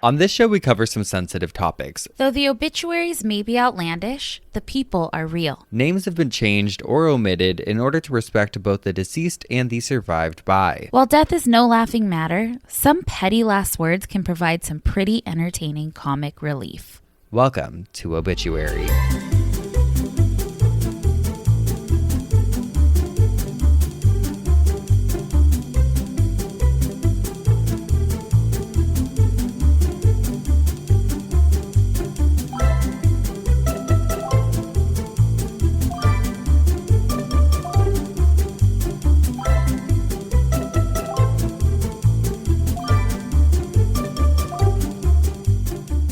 On this show, we cover some sensitive topics. Though the obituaries may be outlandish, the people are real. Names have been changed or omitted in order to respect both the deceased and the survived by. While death is no laughing matter, some petty last words can provide some pretty entertaining comic relief. Welcome to Obituary.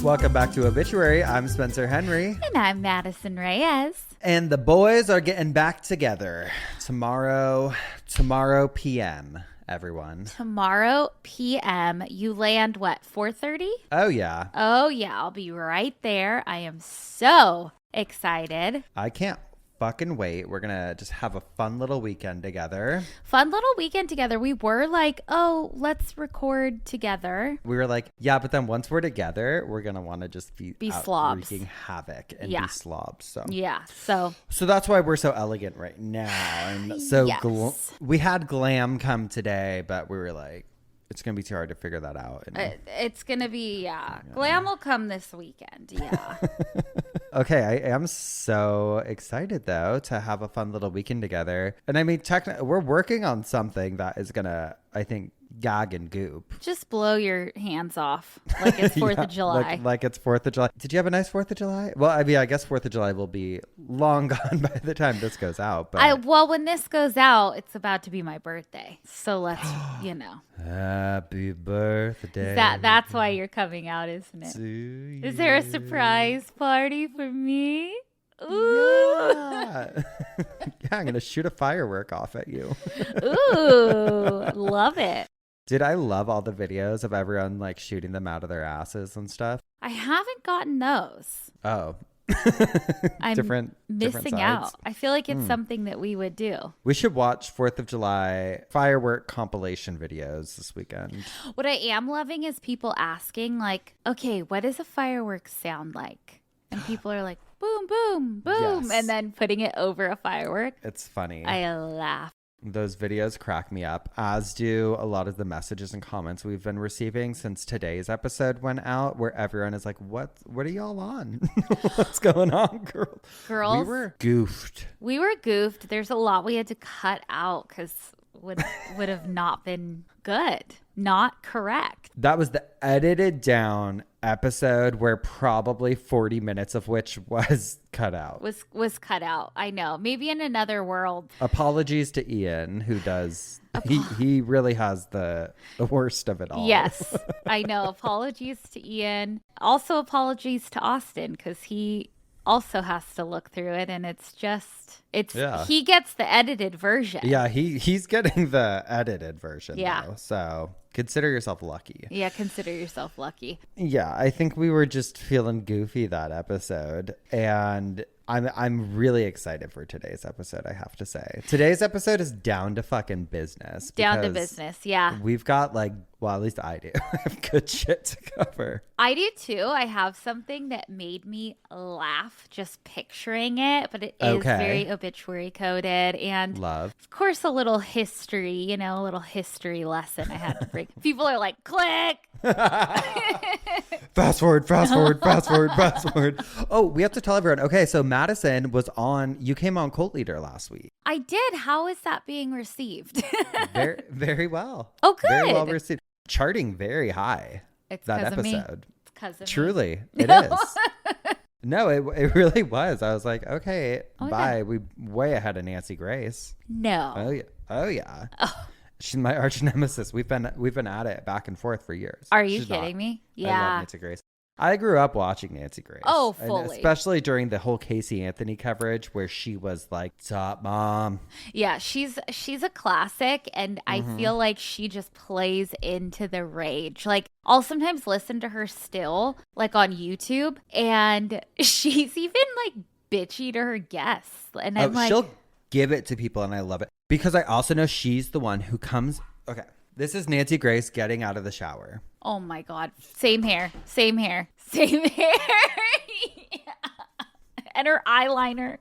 Welcome back to Obituary. I'm Spencer Henry. And I'm Madison Reyes. And the boys are getting back together tomorrow PM, everyone. Tomorrow PM, you land what, 4:30? Oh, yeah. Oh, yeah, I'll be right there. I am so excited. I can't fucking wait. We're gonna just have a fun little weekend together. We were like, oh, let's record together. We were like, yeah, but then once we're together, we're gonna want to just be out slobs, wreaking havoc and be slobs. So yeah, so that's why we're so elegant right now. And so yes. We had Glam come today, but we were like, it's gonna be too hard to figure that out. It's gonna be Glam will come this weekend. Yeah. Okay, I am so excited, though, to have a fun little weekend together. And I mean, we're working on something that is going to, I think, gag and goop. Just blow your hands off like it's 4th of July. Like it's 4th of July. Did you have a nice 4th of July? Well, I mean, I guess 4th of July will be long gone by the time this goes out. But well, when this goes out, it's about to be my birthday. So let's, Happy birthday. That's why you're coming out, isn't it? Is there a surprise party for me? Ooh. Yeah. I'm going to shoot a firework off at you. Ooh, love it. Did I love all the videos of everyone like shooting them out of their asses and stuff? I haven't gotten those. Oh. I'm missing out. I feel like it's something that we would do. We should watch 4th of July firework compilation videos this weekend. What I am loving is people asking like, okay, what does a firework sound like? And people are like, boom, boom, boom. Yes. And then putting it over a firework. It's funny. I laugh. Those videos crack me up, as do a lot of the messages and comments we've been receiving since today's episode went out, where everyone is like, what are y'all on? What's going on, girls? We were goofed. There's a lot we had to cut out because would have not been good. Not correct. That was the edited down episode where probably 40 minutes of which was cut out. Was cut out. I know. Maybe in another world. Apologies to Ian, who does. He really has the worst of it all. Yes, I know. Apologies to Ian. Also apologies to Austin because he also has to look through it, and he gets the edited version. Yeah, he's getting the edited version. Yeah, though, so consider yourself lucky. Yeah, consider yourself lucky. Yeah, I think we were just feeling goofy that episode, and I'm really excited for today's episode, I have to say. Today's episode is down to fucking business. Down to business, yeah. We've got at least I do. I have good shit to cover. I do too. I have something that made me laugh just picturing it, but it is very obituary coded. And love. Of course, a little history, a little history lesson I had to bring. People are like, click. Fast forward. Oh, we have to tell everyone. Okay, so Madison you came on Cult Leader last week. I did. How is that being received? very, very well. Oh, good. Very well received. Charting very high. It's that episode. It's because of Truly, me. It is. No, it really was. I was like, okay, bye. We way ahead of Nancy Grace. No. Oh yeah. Oh. She's my arch nemesis. We've been at it back and forth for years. Are you kidding me? Yeah. I love Nancy Grace. I grew up watching Nancy Grace. Oh, fully. And especially during the whole Casey Anthony coverage where she was like, top mom. Yeah, she's a classic, and I feel like she just plays into the rage. Like, I'll sometimes listen to her still, like on YouTube, and she's even like bitchy to her guests. And I'm like, she'll give it to people, and I love it. Because I also know she's the one who comes. Okay, this is Nancy Grace getting out of the shower. Oh my God. Same hair. Same hair. Same hair. And her eyeliner.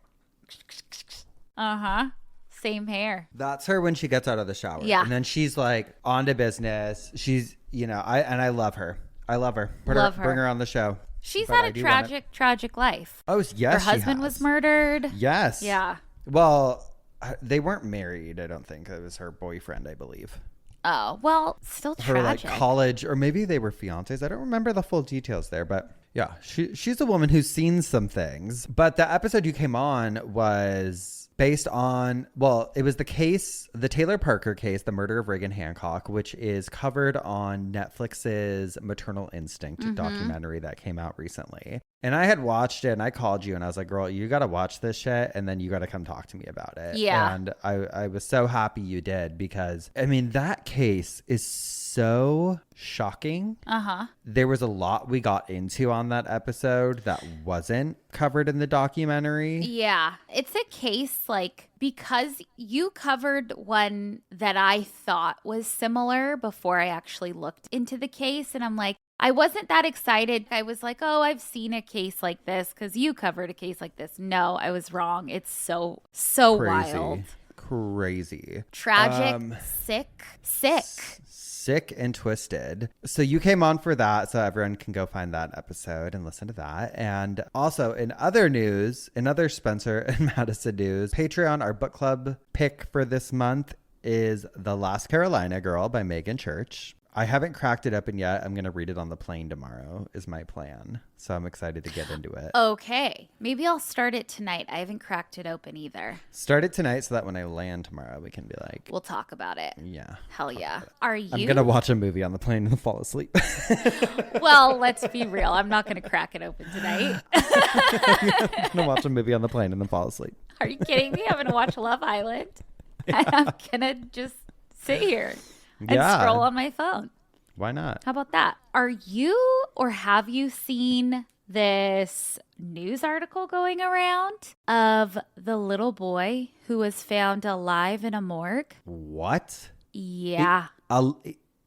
Uh-huh. Same hair. That's her when she gets out of the shower. Yeah. And then she's like on to business. She's, I love her. I love her. Bring her on the show. She's But had a tragic life. Oh, yes, her husband was murdered. Yes. Yeah. Well, they weren't married, I don't think. It was her boyfriend, I believe. Oh, well, still Her tragic. like college, or maybe they were fiancés. I don't remember the full details there, but yeah, she's a woman who's seen some things. But the episode you came on was based on, well, it was the Taylor Parker case, the murder of Reagan Hancock, which is covered on Netflix's Maternal Instinct documentary that came out recently. And I had watched it and I called you and I was like, girl, you got to watch this shit and then you got to come talk to me about it. Yeah. And I was so happy you did because, I mean, that case is so shocking. Uh-huh. There was a lot we got into on that episode that wasn't covered in the documentary. Yeah. It's a case like because you covered one that I thought was similar before I actually looked into the case. And I'm like, I wasn't that excited. I was like, oh, I've seen a case like this because you covered a case like this. No, I was wrong. It's so Crazy. wild. Crazy. Tragic, Sick and twisted. So you came on for that, so everyone can go find that episode and listen to that. And also in other news, in other Spencer and Madison news, Patreon, our book club pick for this month is The Last Carolina Girl by Megan Church. I haven't cracked it open yet. I'm going to read it on the plane tomorrow is my plan. So I'm excited to get into it. Okay. Maybe I'll start it tonight. I haven't cracked it open either. Start it tonight so that when I land tomorrow, we can be like... We'll talk about it. Yeah. Hell yeah. Are you? I'm going to watch a movie on the plane and fall asleep. Well, let's be real. I'm not going to crack it open tonight. I'm going to watch a movie on the plane and then fall asleep. Are you kidding me? I'm going to watch Love Island. And I'm going to just sit here and scroll on my phone. Why not? How about that? Are you or have you seen this news article going around of the little boy who was found alive in a morgue? What? Yeah.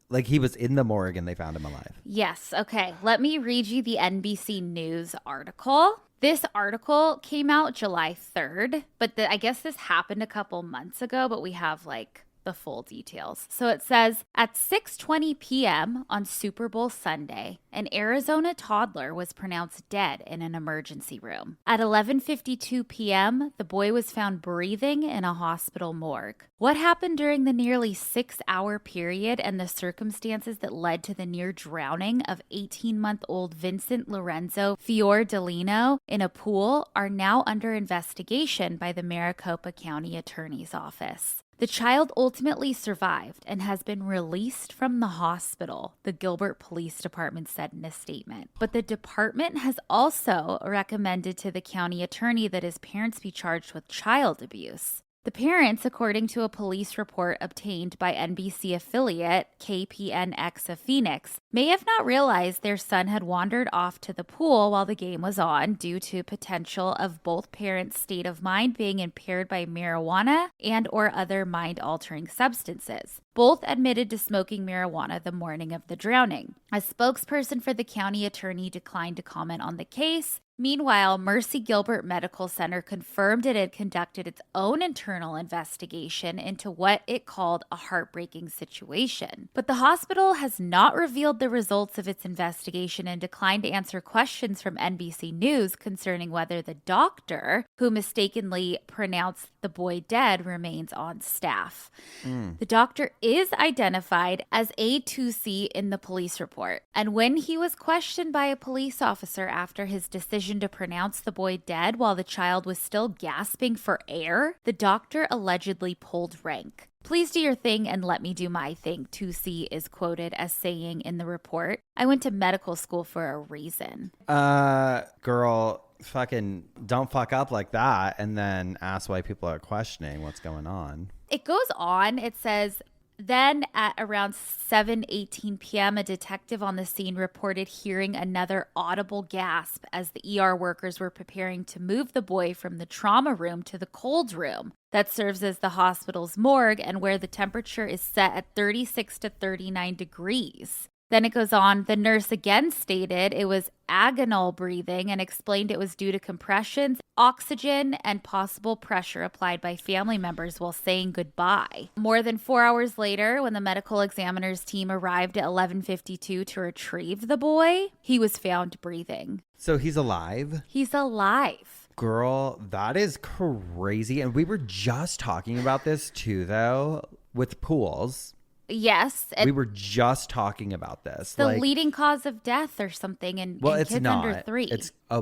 Like he was in the morgue and they found him alive. Yes. Okay. Let me read you the NBC News article. This article came out July 3rd, but I guess this happened a couple months ago, but we have like the full details. So it says, at 6:20 p.m. on Super Bowl Sunday, an Arizona toddler was pronounced dead in an emergency room. At 11:52 p.m., the boy was found breathing in a hospital morgue. What happened during the nearly 6-hour period and the circumstances that led to the near drowning of 18-month-old Vincent Lorenzo Fiordalino in a pool are now under investigation by the Maricopa County Attorney's Office. The child ultimately survived and has been released from the hospital, the Gilbert Police Department said in a statement. But the department has also recommended to the county attorney that his parents be charged with child abuse. The parents, according to a police report obtained by NBC affiliate KPNX of Phoenix, may have not realized their son had wandered off to the pool while the game was on due to potential of both parents' state of mind being impaired by marijuana and or other mind-altering substances. Both admitted to smoking marijuana the morning of the drowning. A spokesperson for the county attorney declined to comment on the case. Meanwhile, Mercy Gilbert Medical Center confirmed it had conducted its own internal investigation into what it called a heartbreaking situation. But the hospital has not revealed the results of its investigation and declined to answer questions from NBC News concerning whether the doctor who mistakenly pronounced the boy dead remains on staff. The doctor is identified as A2C in the police report. And when he was questioned by a police officer after his decision to pronounce the boy dead while the child was still gasping for air, the doctor allegedly pulled rank. Please do your thing and let me do my thing, 2C is quoted as saying in the report. I went to medical school for a reason. Girl, fucking don't fuck up like that and then ask why people are questioning what's going on. It goes on. It says, then at around 7:18 p.m., a detective on the scene reported hearing another audible gasp as the ER workers were preparing to move the boy from the trauma room to the cold room that serves as the hospital's morgue and where the temperature is set at 36 to 39 degrees. Then it goes on. The nurse again stated it was agonal breathing and explained it was due to compressions, oxygen, and possible pressure applied by family members while saying goodbye. More than 4 hours later, when the medical examiner's team arrived at 11:52 to retrieve the boy, he was found breathing. So he's alive? He's alive. Girl, that is crazy. And we were just talking about this too, though, with pools. Yes. We were just talking about this. The leading cause of death or something in it's kids not. under 3.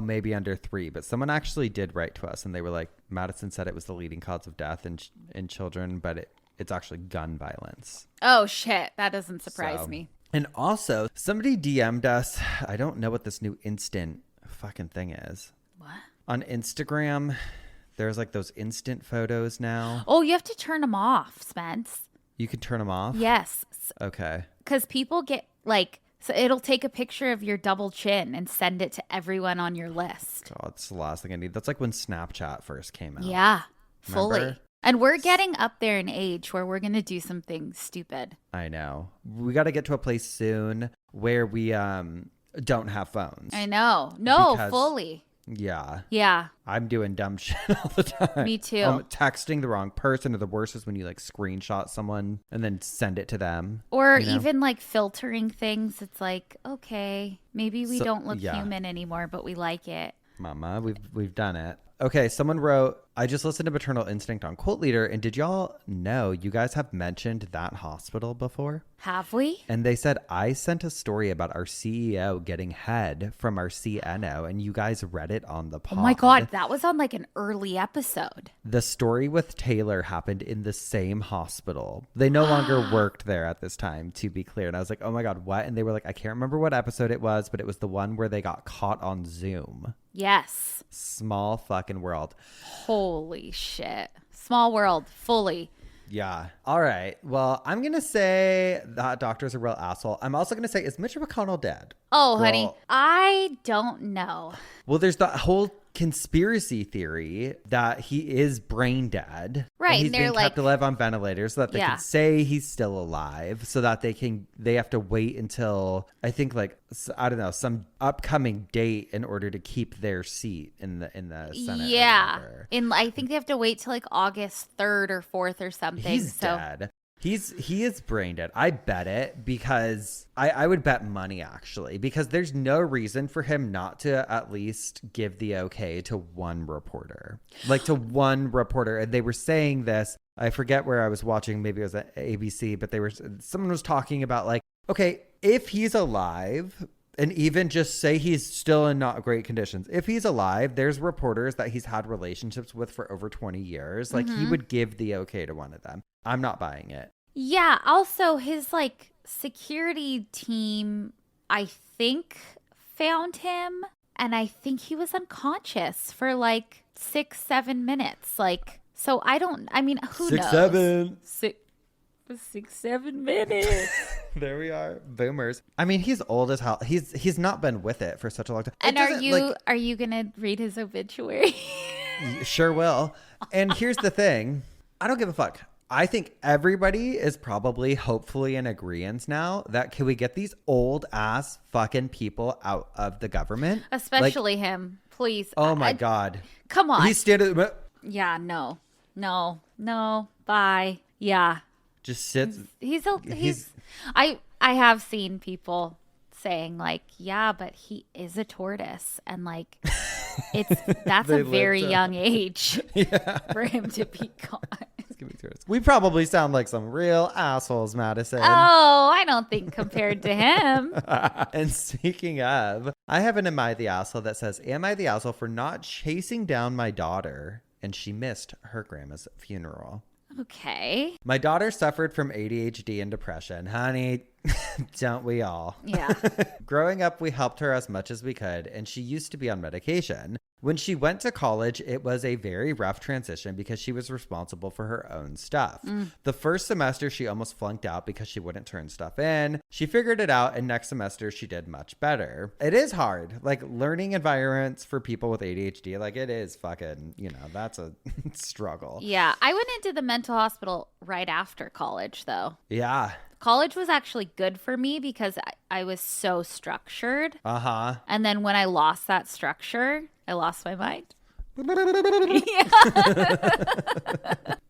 Maybe under 3. But someone actually did write to us and they were like, Madison said it was the leading cause of death in children, but it's actually gun violence. Oh, shit. That doesn't surprise me. And also, somebody DM'd us. I don't know what this new instant fucking thing is. What? On Instagram, there's like those instant photos now. Oh, you have to turn them off, Spence. You can turn them off? Yes. Okay. Because people get so it'll take a picture of your double chin and send it to everyone on your list. God, it's the last thing I need. That's like when Snapchat first came out. Yeah, fully. Remember? And we're getting up there in age where we're going to do something stupid. I know. We got to get to a place soon where we don't have phones. I know. No, Because- fully. Yeah. Yeah. I'm doing dumb shit all the time. Me too. Texting the wrong person, or the worst is when you like screenshot someone and then send it to them. Or even like filtering things. It's like, okay, maybe we don't look human anymore, but we like it. Mama, we've done it. Okay, someone wrote, I just listened to Maternal Instinct on Cult Leader, and did y'all know you guys have mentioned that hospital before? Have we? And they said, I sent a story about our CEO getting head from our CNO, and you guys read it on the pod. Oh my God, that was on like an early episode. The story with Taylor happened in the same hospital. They no longer worked there at this time, to be clear. And I was like, oh my God, what? And they were like, I can't remember what episode it was, but it was the one where they got caught on Zoom. Yes. Small fucking world. Holy shit. Small world, fully. Yeah. All right. Well, I'm going to say that doctor's a real asshole. I'm also going to say, is Mitch McConnell dead? Oh, Girl. honey, I don't know. Well, there's that whole conspiracy theory that he is brain dead. Right. And he's And they're being kept alive on ventilators so that they can say he's still alive, so that they have to wait until, I think, like, I don't know, some upcoming date in order to keep their seat in the Senate. Yeah. I think they have to wait till like August 3rd or 4th or something. He's dead. He is brain dead. I bet it, because I would bet money, actually, because there's no reason for him not to at least give the okay to one reporter. Like, to one reporter. And they were saying this, I forget where I was watching, maybe it was at ABC, but someone was talking about, like, okay, if he's alive, and even just say he's still in not great conditions, if he's alive, there's reporters that he's had relationships with for over 20 years. Like, he would give the okay to one of them. I'm not buying it. Yeah. Also, his like security team, I think, found him, and I think he was unconscious for like 6-7 minutes. Like, so who knows? 6-7 minutes. There we are. Boomers. I mean, he's old as hell. He's not been with it for such a long time. And are you gonna read his obituary? Sure will. And here's the thing. I don't give a fuck. I think everybody is probably hopefully in agreement now that can we get these old ass fucking people out of the government? Especially him, please. Oh my God. Come on. He's standing. Yeah, no, bye. Yeah. Just sits. I have seen people saying like, yeah, but he is a tortoise, and like that's a very young age for him to be gone. We probably sound like some real assholes, Madison. Oh, I don't think compared to him. And speaking of, I have an Am I the Asshole that says, am I the asshole for not chasing down my daughter and she missed her grandma's funeral? Okay. My daughter suffered from ADHD and depression. Honey, don't we all? Yeah. Growing up, we helped her as much as we could, and she used to be on medication. When she went to college, it was a very rough transition because she was responsible for her own stuff. The first semester, she almost flunked out because she wouldn't turn stuff in. She figured it out, and next semester, she did much better. It is hard. Like, learning environments for people with ADHD, like, it is fucking, that's a struggle. Yeah. I went into the mental hospital right after college, though. Yeah. College was actually good for me because I was so structured. Uh-huh. And then when I lost that structure, I lost my mind.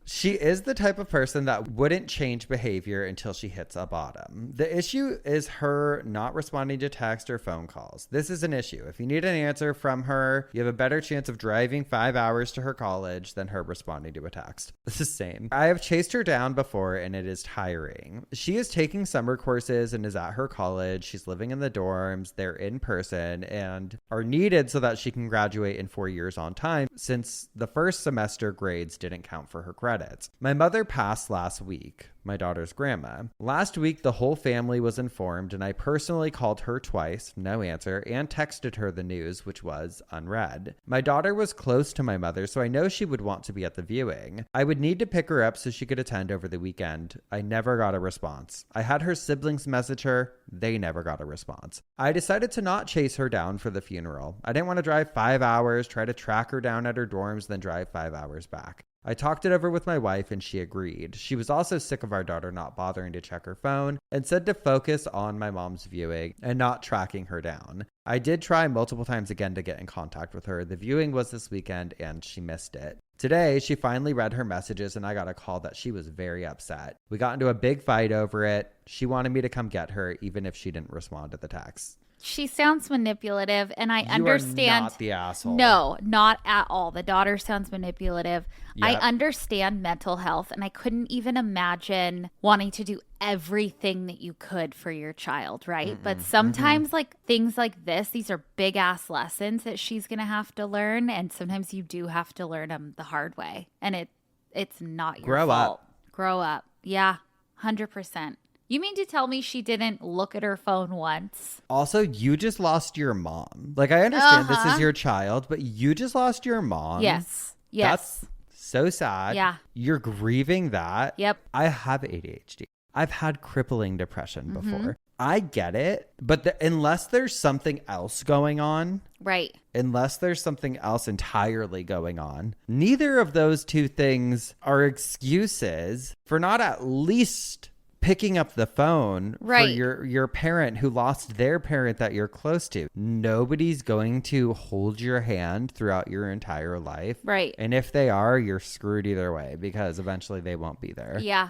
She is the type of person that wouldn't change behavior until she hits a bottom. The issue is her not responding to text or phone calls. This is an issue. If you need an answer from her, you have a better chance of driving 5 hours to her college than her responding to a text. It's the same. I have chased her down before, and it is tiring. She is taking summer courses and is at her college. She's living in the dorms. They're in person and are needed so that she can graduate in 4 years on time, since the first semester grades didn't count for her credits. My mother passed last week, my daughter's grandma. Last week, the whole family was informed, and I personally called her twice, no answer, and texted her the news, which was unread. My daughter was close to my mother, so I know she would want to be at the viewing. I would need to pick her up so she could attend over the weekend. I never got a response. I had her siblings message her. They never got a response. I decided to not chase her down for the funeral. I didn't want to drive 5 hours, try to track her down at her dorms, then drive 5 hours back. I talked it over with my wife and she agreed. She was also sick of our daughter not bothering to check her phone and said to focus on my mom's viewing and not tracking her down. I did try multiple times again to get in contact with her. The viewing was this weekend and she missed it. Today, she finally read her messages and I got a call that she was very upset. We got into a big fight over it. She wanted me to come get her even if she didn't respond to the text. She sounds manipulative, and I You understand. are not the asshole. No, not at all. The daughter sounds manipulative. Yep. I understand mental health, and I couldn't even imagine wanting to do everything that you could for your child, right? But sometimes, like, things like this, these are big ass lessons that she's gonna have to learn, and sometimes you do have to learn them the hard way, and it's not your fault. Grow up. Yeah, 100%. You mean to tell me she didn't look at her phone once? Also, you just lost your mom. Like, I understand this is your child, but you just lost your mom. Yes. That's so sad. Yeah. You're grieving that. Yep. I have ADHD. I've had crippling depression before. I get it, but unless there's something else going on. Right. Unless there's something else entirely going on. Neither of those two things are excuses for not at least picking up the phone for your parent who lost their parent that you're close to. Nobody's going to hold your hand throughout your entire life. Right. And if they are, you're screwed either way because eventually they won't be there. Yeah,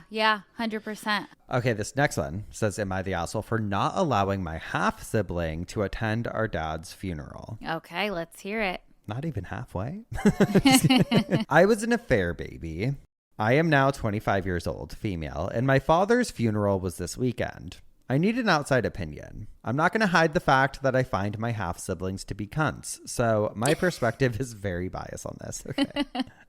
100%. Okay, this next one says, am I the asshole for not allowing my half sibling to attend our dad's funeral? Okay, let's hear it. Not even halfway. I was an affair baby. I am now 25 years old, female, and my father's funeral was this weekend. I need an outside opinion. I'm not going to hide the fact that I find my half-siblings to be cunts, so my perspective is very biased on this. Okay.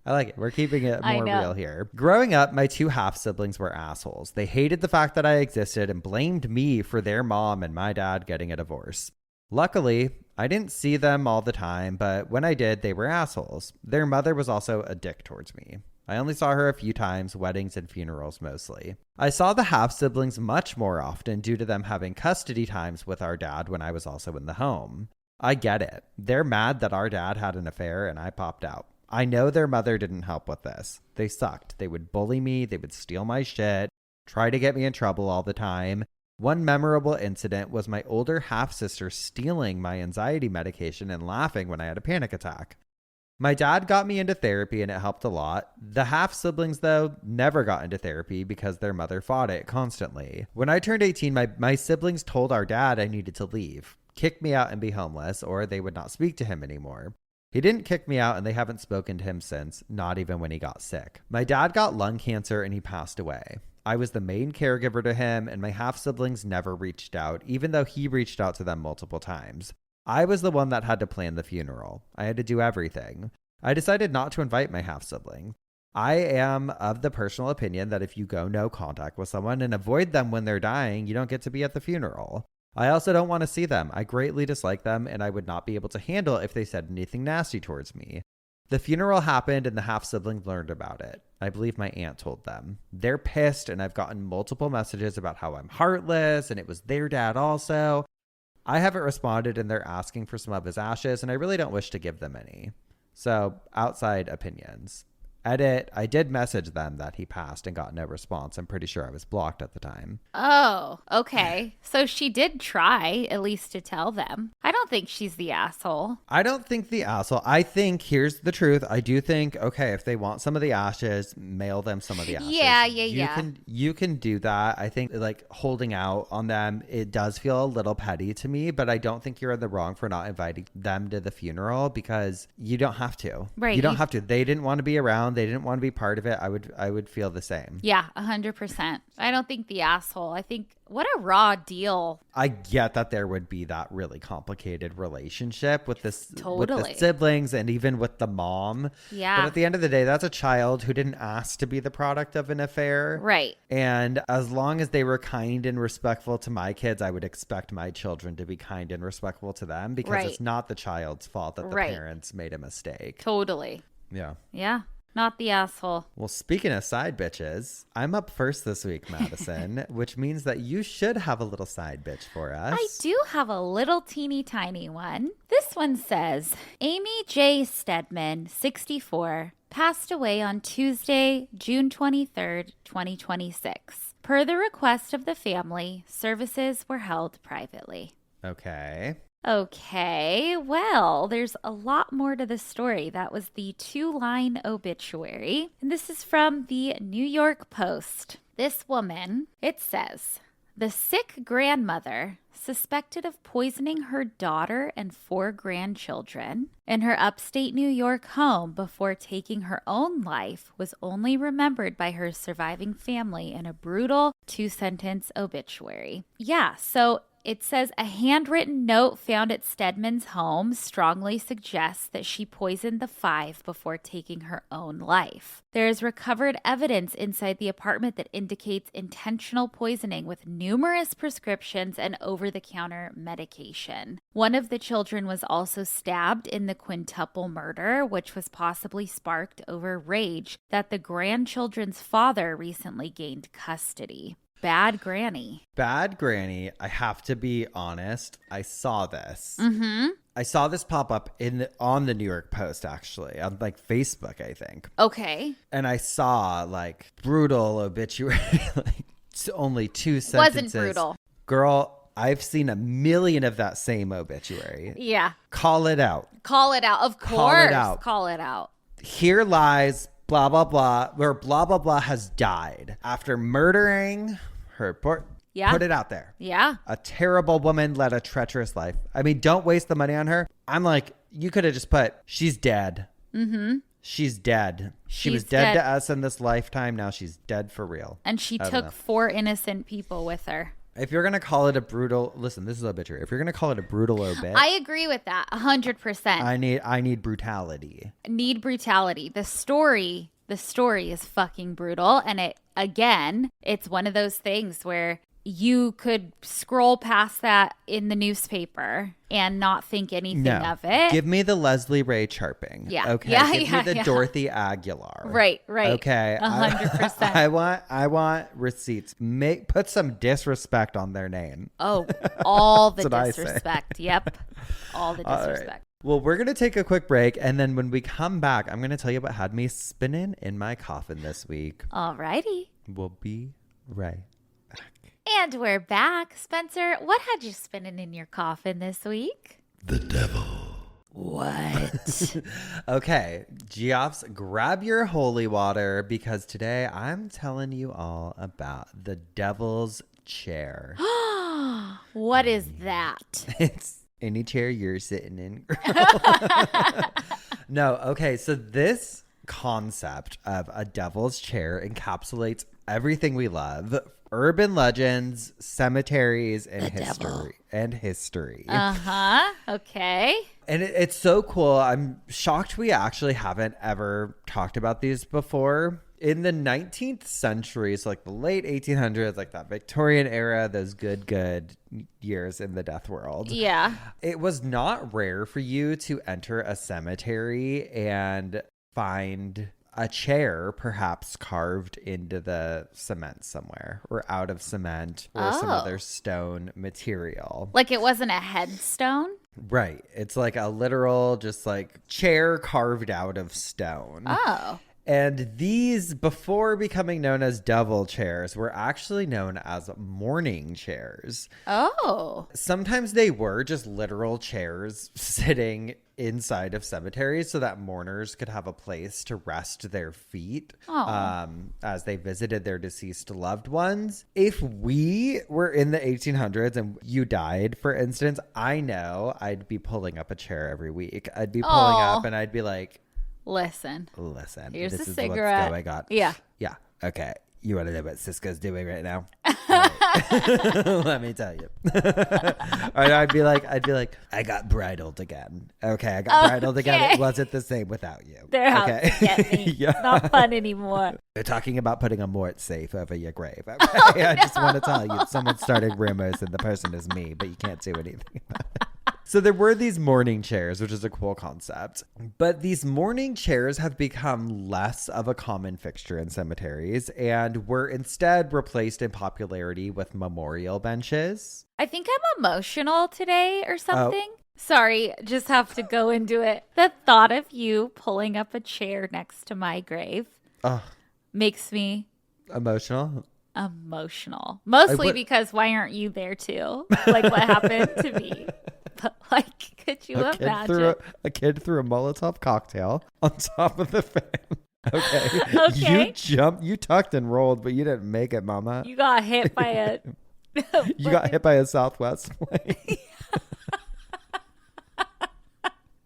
I like it. We're keeping it more real here. Growing up, my two half-siblings were assholes. They hated the fact that I existed and blamed me for their mom and my dad getting a divorce. Luckily, I didn't see them all the time, but when I did, they were assholes. Their mother was also a dick towards me. I only saw her a few times, weddings and funerals mostly. I saw the half-siblings much more often due to them having custody times with our dad when I was also in the home. I get it. They're mad that our dad had an affair and I popped out. I know their mother didn't help with this. They sucked. They would bully me, they would steal my shit, try to get me in trouble all the time. One memorable incident was my older half-sister stealing my anxiety medication and laughing when I had a panic attack. My dad got me into therapy and it helped a lot. The half-siblings, though, never got into therapy because their mother fought it constantly. When I turned 18, my siblings told our dad I needed to leave, kick me out and be homeless, or they would not speak to him anymore. He didn't kick me out and they haven't spoken to him since, not even when he got sick. My dad got lung cancer and he passed away. I was the main caregiver to him and my half-siblings never reached out, even though he reached out to them multiple times. I was the one that had to plan the funeral. I had to do everything. I decided not to invite my half-sibling. I am of the personal opinion that if you go no contact with someone and avoid them when they're dying, you don't get to be at the funeral. I also don't want to see them. I greatly dislike them, and I would not be able to handle if they said anything nasty towards me. The funeral happened and the half-siblings learned about it. I believe my aunt told them. They're pissed, and I've gotten multiple messages about how I'm heartless, and it was their dad also. I haven't responded, and they're asking for some of his ashes, and I really don't wish to give them any. So, outside opinions. Edit, I did message them that he passed and got no response. I'm pretty sure I was blocked at the time. Oh, okay. So she did try at least to tell them. I don't think she's the asshole. I don't think the asshole. I think, here's the truth. I do think, okay, if they want some of the ashes, mail them some of the ashes. Yeah. You can do that. I think like holding out on them, it does feel a little petty to me, but I don't think you're in the wrong for not inviting them to the funeral because you don't have to. Right. You don't have to. They didn't want to be around. They didn't want to be part of it. I would feel the same. Yeah, 100%. I don't think the asshole. I think what a raw deal. I get that there would be that really complicated relationship with this with Totally. the siblings and even with the mom. Yeah. But at the end of the day, that's a child who didn't ask to be the product of an affair. Right. And as long as they were kind and respectful to my kids, I would expect my children to be kind and respectful to them because Right. it's not the child's fault that the Right. parents made a mistake. Totally. Yeah. Yeah. Not the asshole. Well, speaking of side bitches, I'm up first this week, Madison, which means that you should have a little side bitch for us. I do have a little teeny tiny one. This one says, Amy J. Stedman, 64, passed away on Tuesday, June 23rd, 2026. Per the request of the family, services were held privately. Okay. Okay, well, there's a lot more to the story. That was the 2-line obituary. And this is from the New York Post. This woman, it says, the sick grandmother, suspected of poisoning her daughter and 4 grandchildren in her upstate New York home before taking her own life, was only remembered by her surviving family in a brutal 2-sentence obituary. Yeah, so it says a handwritten note found at Stedman's home strongly suggests that she poisoned the 5 before taking her own life. There is recovered evidence inside the apartment that indicates intentional poisoning with numerous prescriptions and over-the-counter medication. One of the children was also stabbed in the quintuple murder, which was possibly sparked over rage that the grandchildren's father recently gained custody. Bad granny. Bad granny. I have to be honest. I saw this. Mm-hmm. I saw this pop up on the New York Post, actually, on like Facebook, I think. Okay. And I saw like brutal obituary, like only 2 sentences. Wasn't brutal. Girl, I've seen a million of that same obituary. Yeah. Call it out. Call it out. Of course. Call it out. Call it out. Here lies blah, blah, blah, where blah, blah, blah has died after murdering her. Yeah. Put it out there. Yeah. A terrible woman led a treacherous life. I mean, don't waste the money on her. I'm like, you could have just put, she's dead. Mm-hmm. She's dead. She was She's dead dead. to us in this lifetime. Now she's dead for real. And she I don't took know. 4 innocent people with her. If you're going to call it a brutal, listen, this is obituary. If you're going to call it a brutal obit, I agree with that 100%. I need brutality. Need brutality. The story is fucking brutal. And it's one of those things where you could scroll past that in the newspaper and not think anything of it. Give me the Leslie Ray chirping. Yeah. Okay. Yeah, Give me the yeah. Dorothy Aguilar. Right. Okay. 100%. I want receipts. Put some disrespect on their name. Oh, all the That's what I disrespect. Yep. All the disrespect. Right. Well, we're going to take a quick break. And then when we come back, I'm going to tell you what had me spinning in my coffin this week. Alrighty. We'll be right back. And we're back. Spencer, what had you spinning in your coffin this week? The devil. What? Okay, Geoffs, grab your holy water because today I'm telling you all about the devil's chair. What is that? It's any chair you're sitting in. No, okay, so this concept of a devil's chair encapsulates everything we love. Urban legends, cemeteries, and history. Uh-huh. Okay. And it's so cool. I'm shocked we actually haven't ever talked about these before. In the 19th century, so like the late 1800s, like that Victorian era, those good years in the death world. Yeah. It was not rare for you to enter a cemetery and find a chair perhaps carved into the cement somewhere or out of cement or some other stone material. Like it wasn't a headstone? Right. It's like a literal just like chair carved out of stone. Oh. And these, before becoming known as devil chairs, were actually known as mourning chairs. Oh. Sometimes they were just literal chairs sitting inside of cemeteries so that mourners could have a place to rest their feet as they visited their deceased loved ones. If we were in the 1800s and you died, for instance, I know I'd be pulling up a chair every week. I'd be pulling up and I'd be like, Listen. Here's a this cigarette. Is what's going on. Yeah. Yeah. Okay. You want to know what Cisco's doing right now? Right. Let me tell you. Or I'd be like, I got bridled again. Okay, I got bridled again. It wasn't the same without you. They're out to get me. Yeah. It's not fun anymore. They're talking about putting a mort safe over your grave. Okay? I just want to tell you, someone started rumors and the person is me, but you can't do anything about it. So there were these mourning chairs, which is a cool concept. But these mourning chairs have become less of a common fixture in cemeteries and were instead replaced in popularity with memorial benches. I think I'm emotional today or something. Sorry, just have to go into it. The thought of you pulling up a chair next to my grave makes me emotional. Mostly because why aren't you there too? Like what happened to me? But like, could you imagine? A kid threw a Molotov cocktail on top of the fan. Okay. You tucked and rolled, but you didn't make it, mama. You got hit by a... You got hit by a Southwest plane.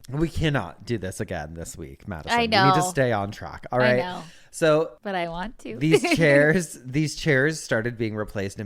We cannot do this again this week, Madison. I know. We need to stay on track. All right. I know. So, but I want to. These chairs started being replaced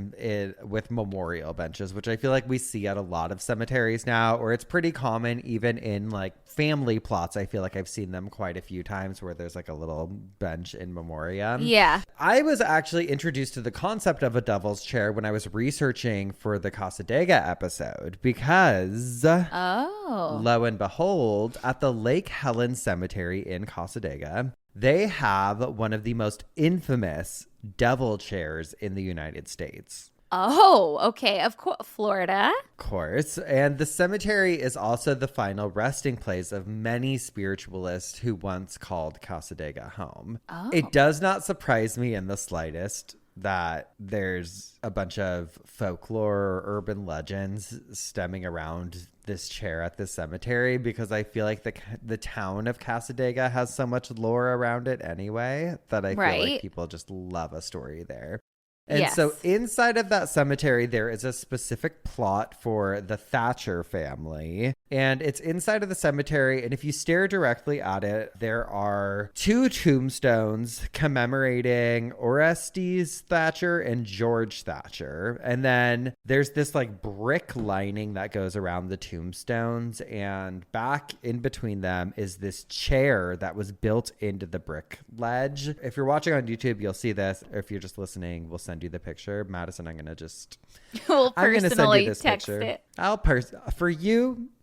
with memorial benches, which I feel like we see at a lot of cemeteries now, or it's pretty common even in like family plots. I feel like I've seen them quite a few times where there's like a little bench in memoriam. Yeah. I was actually introduced to the concept of a devil's chair when I was researching for the Casadega episode because, lo and behold, at the Lake Helen Cemetery in Casadega, they have one of the most infamous devil chairs in the United States. Oh, okay. Of course. Florida. Of course. And the cemetery is also the final resting place of many spiritualists who once called Casadega home. Oh. It does not surprise me in the slightest that there's a bunch of folklore or urban legends stemming around this chair at this cemetery, because I feel like the town of Casadega has so much lore around it anyway that I feel like people just love a story there. And so inside of that cemetery, there is a specific plot for the Thatcher family. And it's inside of the cemetery. And if you stare directly at it, there are 2 tombstones commemorating Orestes Thatcher and George Thatcher. And then there's this like brick lining that goes around the tombstones. And back in between them is this chair that was built into the brick ledge. If you're watching on YouTube, you'll see this. Or if you're just listening, we'll send you the picture. Madison, I'm gonna send you this text picture. It.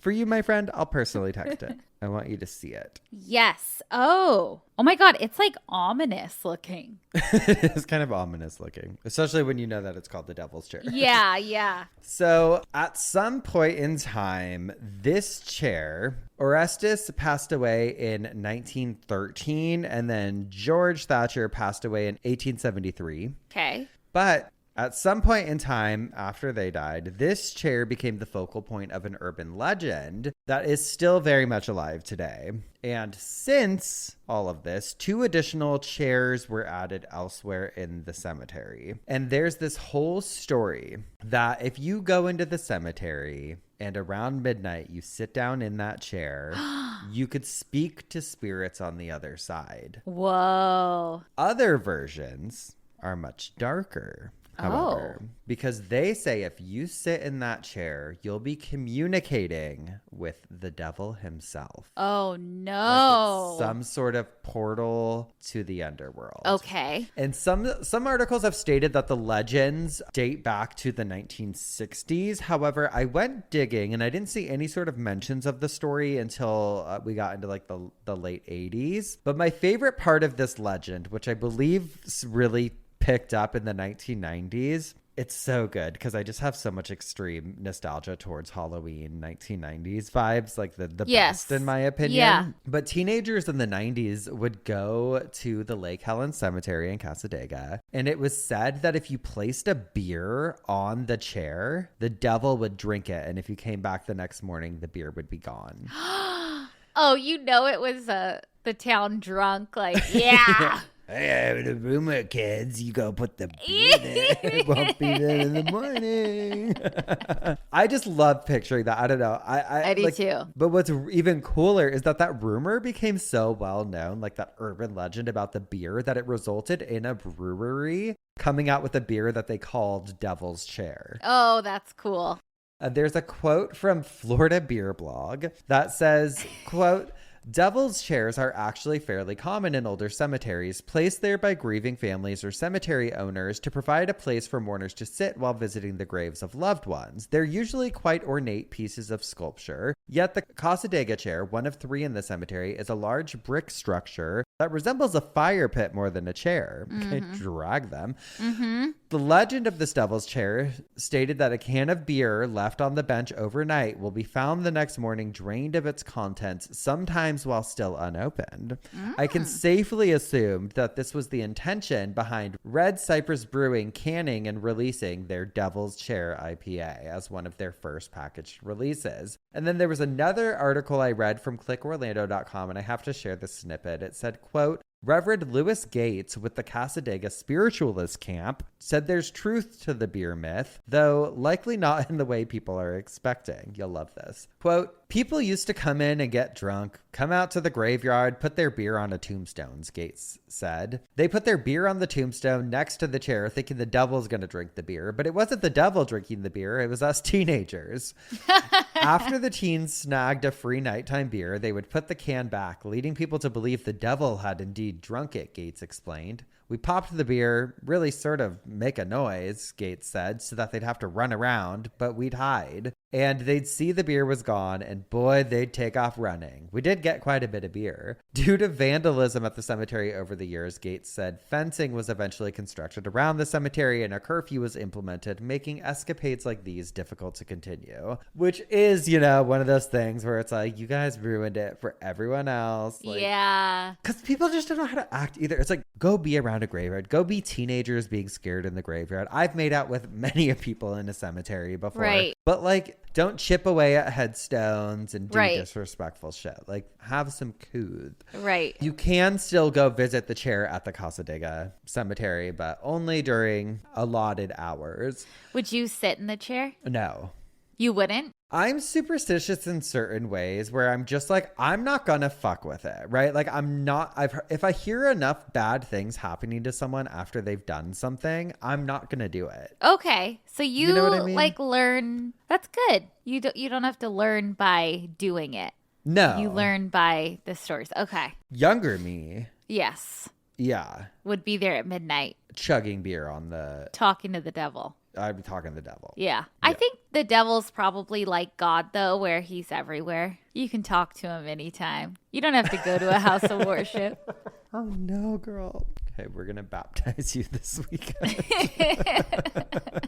For you, my friend, I'll personally text it. I want you to see it. Yes. Oh my God. It's like ominous looking. It's kind of ominous looking, especially when you know that it's called the Devil's Chair. Yeah. So at some point in time, this chair, Orestes passed away in 1913, and then George Thatcher passed away in 1873. Okay. But at some point in time after they died, this chair became the focal point of an urban legend that is still very much alive today. And since all of this, 2 additional chairs were added elsewhere in the cemetery. And there's this whole story that if you go into the cemetery and around midnight you sit down in that chair, you could speak to spirits on the other side. Whoa. Other versions are much darker. however, because they say if you sit in that chair, you'll be communicating with the devil himself. Oh, no. Like some sort of portal to the underworld. Okay. And some articles have stated that the legends date back to the 1960s. However, I went digging and I didn't see any sort of mentions of the story until we got into like the late 80s. But my favorite part of this legend, which I believe really picked up in the 1990s, it's so good because I just have so much extreme nostalgia towards Halloween 1990s vibes, like the best in my opinion. Yeah. But teenagers in the 90s would go to the Lake Helen Cemetery in Casadega, and it was said that if you placed a beer on the chair, the devil would drink it, and if you came back the next morning, the beer would be gone. Oh, it was the town drunk, like, yeah. Hey, I have a rumor, kids. You go put the beer there. It won't be there in the morning. I just love picturing that. I don't know. I do too. But what's even cooler is that rumor became so well known, like that urban legend about the beer, that it resulted in a brewery coming out with a beer that they called Devil's Chair. Oh, that's cool. There's a quote from Florida Beer Blog that says, quote, "Devil's chairs are actually fairly common in older cemeteries, placed there by grieving families or cemetery owners to provide a place for mourners to sit while visiting the graves of loved ones. They're usually quite ornate pieces of sculpture, yet the Casadega chair, one of 3 in the cemetery, is a large brick structure that resembles a fire pit more than a chair." Okay, drag them. The legend of this devil's chair stated that a can of beer left on the bench overnight will be found the next morning drained of its contents, sometimes while still unopened. I can safely assume that this was the intention behind Red Cypress Brewing canning and releasing their Devil's Chair IPA as one of their first packaged releases. And then there was another article I read from clickorlando.com, and I have to share this snippet. It said, quote, "Reverend Lewis Gates with the Casadega Spiritualist Camp said there's truth to the beer myth, though likely not in the way people are expecting." You'll love this. Quote, "People used to come in and get drunk, come out to the graveyard, put their beer on a tombstone," Gates said. "They put their beer on the tombstone next to the chair thinking the devil's going to drink the beer, but it wasn't the devil drinking the beer, it was us teenagers." After the teens snagged a free nighttime beer, they would put the can back, leading people to believe the devil had indeed drunk it, Gates explained. "We popped the beer, really sort of make a noise," Gates said, "so that they'd have to run around, but we'd hide. And they'd see the beer was gone, and boy, they'd take off running. We did get quite a bit of beer." Due to vandalism at the cemetery over the years, Gates said fencing was eventually constructed around the cemetery and a curfew was implemented, making escapades like these difficult to continue. Which is, one of those things where it's like, you guys ruined it for everyone else. Like, yeah. Because people just don't know how to act either. It's like, go be around a graveyard. Go be teenagers being scared in the graveyard. I've made out with many people in a cemetery before. Right. But like, don't chip away at headstones and do disrespectful shit. Like, have some couth. Right. You can still go visit the chair at the Casadega Cemetery, but only during allotted hours. Would you sit in the chair? No. You wouldn't? I'm superstitious in certain ways where I'm just like, I'm not gonna fuck with it, right? Like, if I hear enough bad things happening to someone after they've done something, I'm not gonna do it. Okay. So you know what I mean? like learn. That's good. You don't have to learn by doing it. No. You learn by the stories. Okay. Younger me. Yes. Yeah. Would be there at midnight. Chugging beer on the... Talking to the devil. I'd be talking to the devil. Yeah. I think the devil's probably like God, though, where he's everywhere. You can talk to him anytime. You don't have to go to a house of worship. Oh, no, girl. Okay, we're going to baptize you this weekend.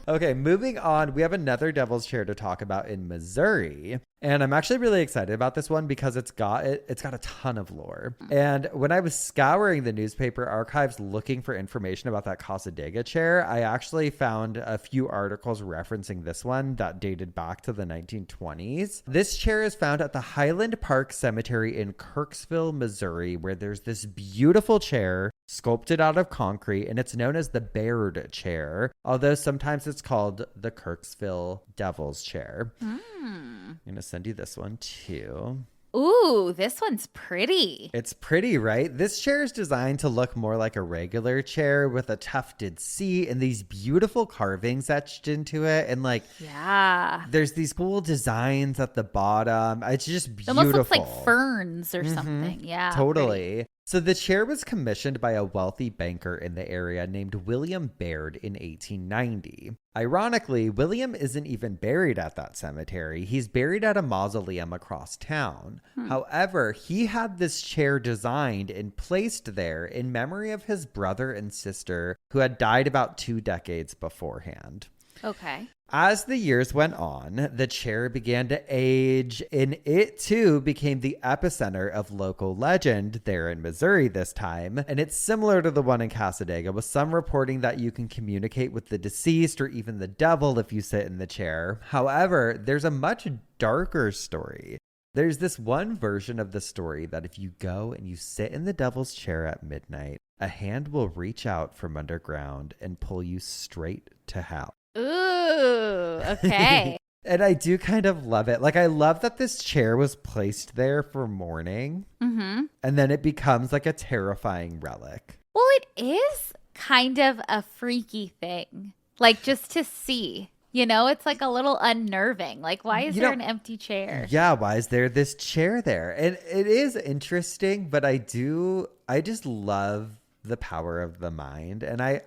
Okay, moving on. We have another devil's chair to talk about in Missouri. And I'm actually really excited about this one because it's got a ton of lore. And when I was scouring the newspaper archives looking for information about that Casadega chair, I actually found a few articles referencing this one that dated back to the 1920s. This chair is found at the Highland Park Cemetery in Kirksville, Missouri, where there's this beautiful chair sculpted out of concrete, and it's known as the Baird chair, although sometimes it's called the Kirksville Devil's Chair. I'm going to send you this one too. Ooh, this one's pretty. It's pretty, right? This chair is designed to look more like a regular chair with a tufted seat and these beautiful carvings etched into it. And like, Yeah. there's these cool designs at the bottom. It's just It beautiful. almost looks like ferns or something. Yeah. Totally. Pretty. So the chair was commissioned by a wealthy banker in the area named William Baird in 1890. Ironically, William isn't even buried at that cemetery. He's buried at a mausoleum across town. However, he had this chair designed and placed there in memory of his brother and sister who had died about 2 decades beforehand. Okay. As the years went on, the chair began to age, and it too became the epicenter of local legend there in Missouri this time. And it's similar to the one in Cassadaga, with some reporting that you can communicate with the deceased or even the devil if you sit in the chair. However, there's a much darker story. There's this one version of the story that if you go and you sit in the devil's chair at midnight, a hand will reach out from underground and pull you straight to hell. Ooh, okay. And I do kind of love it. Like, I love that this chair was placed there for mourning. And then it becomes like a terrifying relic. Well, it is kind of a freaky thing. Like, just to see. You know, it's like a little unnerving. Like, why is there an empty chair? Yeah, why is there this chair there? And it is interesting, but I just love the power of the mind. And I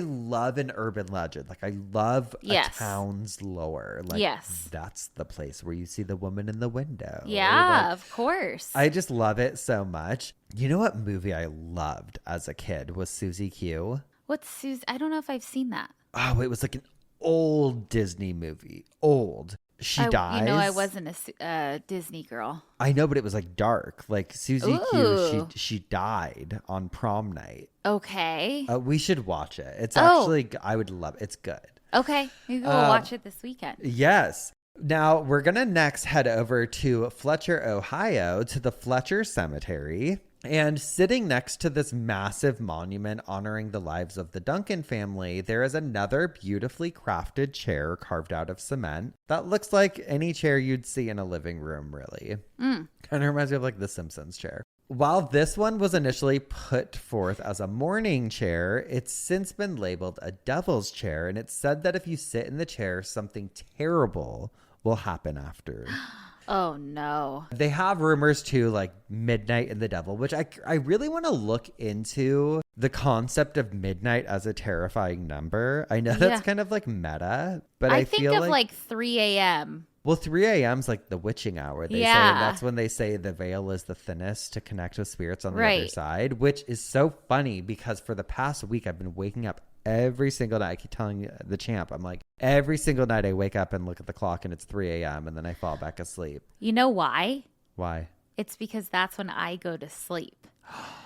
love an urban legend. Like, I love a town's lore. Like, that's the place where you see the woman in the window. Yeah, like, of course. I just love it so much. You know what movie I loved as a kid was Susie Q? What's Susie? I don't know if I've seen that. Oh, it was like an old Disney movie. Old. She dies. You know, I wasn't a Disney girl. I know, but it was like dark. Like Susie Q, she died on prom night. Okay. We should watch it. It's actually, I would love it. It's good. Okay. Maybe we'll watch it this weekend. Yes. Now, we're going to next head over to Fletcher, Ohio, to the Fletcher Cemetery. And sitting next to this massive monument honoring the lives of the Duncan family, there is another beautifully crafted chair carved out of cement that looks like any chair you'd see in a living room, really. Kind of reminds me of like the Simpsons chair. While this one was initially put forth as a mourning chair, it's since been labeled a devil's chair, and it's said that if you sit in the chair, something terrible will happen after. Oh, no. They have rumors too, like midnight and the devil, which I really want to look into the concept of midnight as a terrifying number. I know that's kind of like meta, but I think feel of like 3 a.m. Well, 3 a.m. is like the witching hour. They say that's when they say the veil is the thinnest to connect with spirits on the other side, which is so funny because for the past week, I've been waking up every single night. I keep telling the champ, I'm like, every single night I wake up and look at the clock and it's 3 a.m. and then I fall back asleep. You know why? Why? It's because that's when I go to sleep.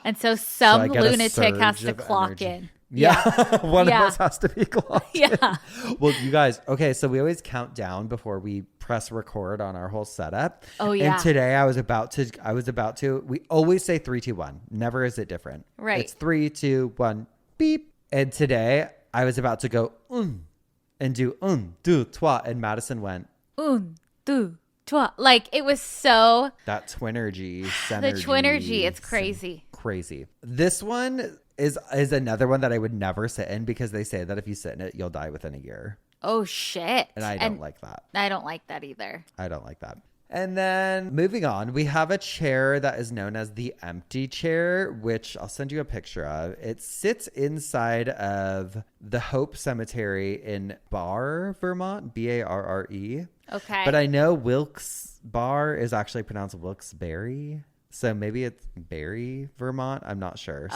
And so some lunatic has to clock in. Yeah. One of us has to be clocked in. Yeah. Well, you guys, okay, so we always count down before we press record on our whole setup. Oh, yeah. And today I was about to, we always say 3, 2, 1. Never is it different. Right. It's 3, 2, 1, beep. And today I was about to go, and do, 1, 2, 3. And Madison went, 1, 2, 3. Like, it was so. That twinergy. The twinergy. It's crazy. Crazy. This one is another one that I would never sit in because they say that if you sit in it, you'll die within a year. Oh, shit. And I don't like that. I don't like that either. I don't like that. And then moving on, we have a chair that is known as the empty chair, which I'll send you a picture of. It sits inside of the Hope Cemetery in Barre, Vermont, Barre. Okay. But I know Wilkes-Barre is actually pronounced Wilkes-Barre. So maybe it's Barre, Vermont. I'm not sure.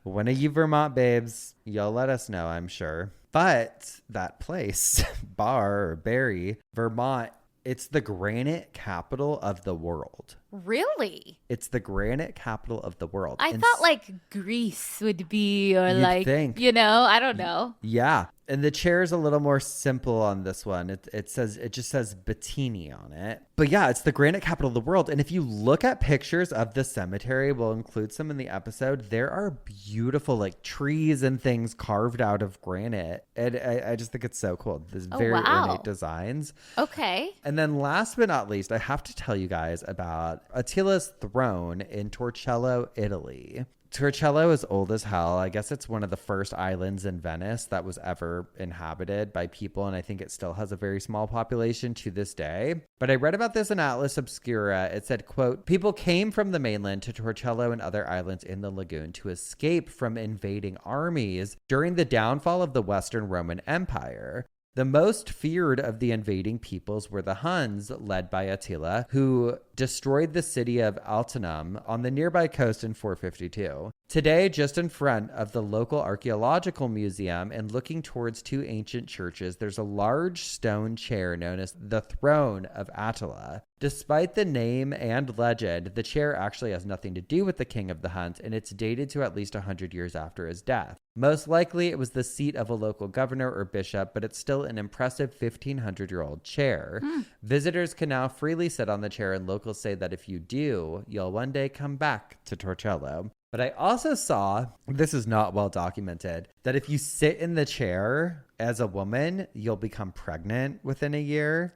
One of you Vermont babes, you'll let us know, I'm sure. But that place, Barre or Barre, Vermont, it's the granite capital of the world. Really? It's the granite capital of the world. I thought like Greece would be, or like, think. you know, I don't know. Yeah. And the chair is a little more simple on this one. It just says Bettini on it. But yeah, it's the granite capital of the world. And if you look at pictures of the cemetery, we'll include some in the episode. There are beautiful like trees and things carved out of granite. And I just think it's so cool. There's very ornate designs. Okay. And then last but not least, I have to tell you guys about Attila's throne in Torcello, Italy. Torcello is old as hell. I guess it's one of the first islands in Venice that was ever inhabited by people, and I think it still has a very small population to this day. But I read about this in Atlas Obscura. It said, quote, people came from the mainland to Torcello and other islands in the lagoon to escape from invading armies during the downfall of the Western Roman Empire. The most feared of the invading peoples were the Huns, led by Attila, who destroyed the city of Altinum on the nearby coast in 452. Today, just in front of the local archaeological museum and looking towards two ancient churches, there's a large stone chair known as the Throne of Attila. Despite the name and legend, the chair actually has nothing to do with the king of the Huns, and it's dated to at least 100 years after his death. Most likely, it was the seat of a local governor or bishop, but it's still an impressive 1,500-year-old chair. Visitors can now freely sit on the chair, and locals say that if you do, you'll one day come back to Torcello. But I also saw, this is not well documented, that if you sit in the chair as a woman, you'll become pregnant within a year.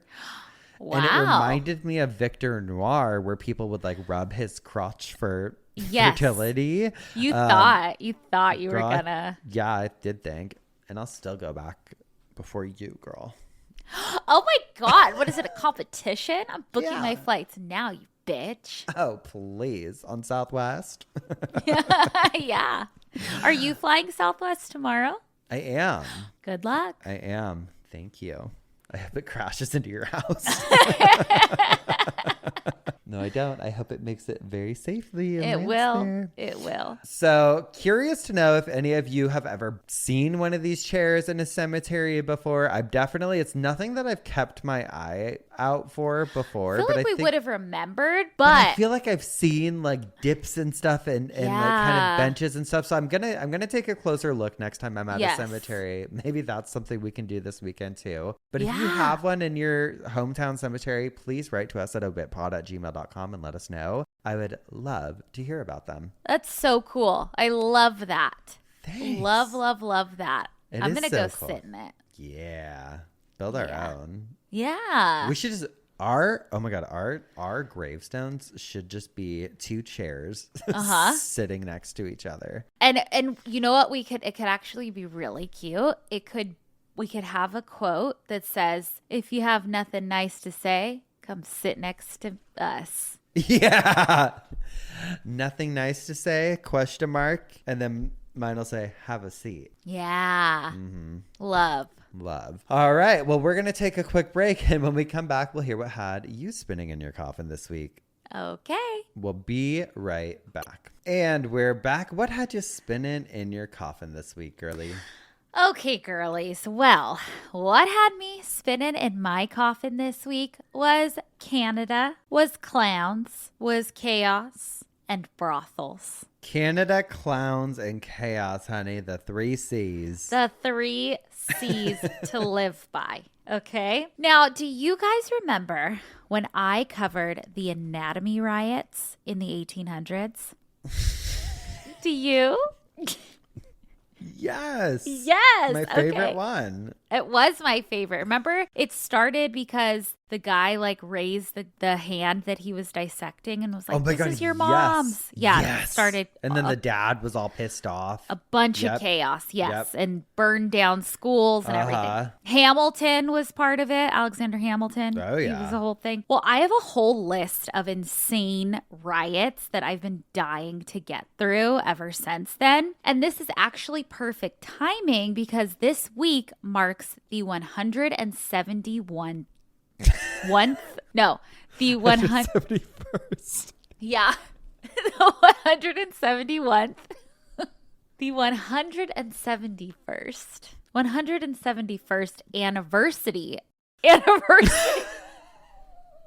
Wow. And it reminded me of Victor Noir, where people would like rub his crotch for fertility. You thought you were girl, gonna. Yeah, I did think. And I'll still go back before you, girl. Oh my God. What is it, a competition? I'm booking my flights now, you bitch. Oh, please. On Southwest? Yeah. Are you flying Southwest tomorrow? I am. Good luck. I am. Thank you. I hope it crashes into your house. No, I don't. I hope it makes it very safely. It will. It will. So curious to know if any of you have ever seen one of these chairs in a cemetery before. It's nothing that I've kept my eye out for before. I feel like we would have remembered, but I feel like I've seen like dips and stuff and like kind of benches and stuff. So I'm gonna take a closer look next time I'm at a cemetery. Maybe that's something we can do this weekend too. But if you have one in your hometown cemetery, please write to us at obitpod@gmail.com and let us know. I would love to hear about them. That's so cool. I love that. Thanks. Love that. I'm gonna go cool. sit in it. Yeah. Build our own. Yeah. We should just our gravestones should just be two chairs sitting next to each other. And you know what, it could actually be really cute. We could have a quote that says, if you have nothing nice to say, come sit next to us. Yeah. Nothing nice to say, ? And then mine will say, have a seat. Yeah. Love. All right. Well, we're going to take a quick break. And when we come back, we'll hear what had you spinning in your coffin this week. Okay. We'll be right back. And we're back. What had you spinning in your coffin this week, girly? Okay, girlies. Well, what had me spinning in my coffin this week was Canada, was clowns, was chaos, and brothels. Canada, clowns, and chaos, honey. The 3 C's. The 3 C's to live by. Okay. Now, do you guys remember when I covered the anatomy riots in the 1800s? Do you? Yes. My favorite one. It was my favorite. Remember, it started because the guy like raised the hand that he was dissecting and was like, this is your mom's. Yeah. It started. And then the dad was all pissed off. A bunch of chaos. Yes. And burned down schools and everything. Hamilton was part of it. Alexander Hamilton. Oh, yeah. He was the whole thing. Well, I have a whole list of insane riots that I've been dying to get through ever since then. And this is actually perfect timing because this week marks the 171st. The 171st. Yeah. The 171th. The 171st anniversary.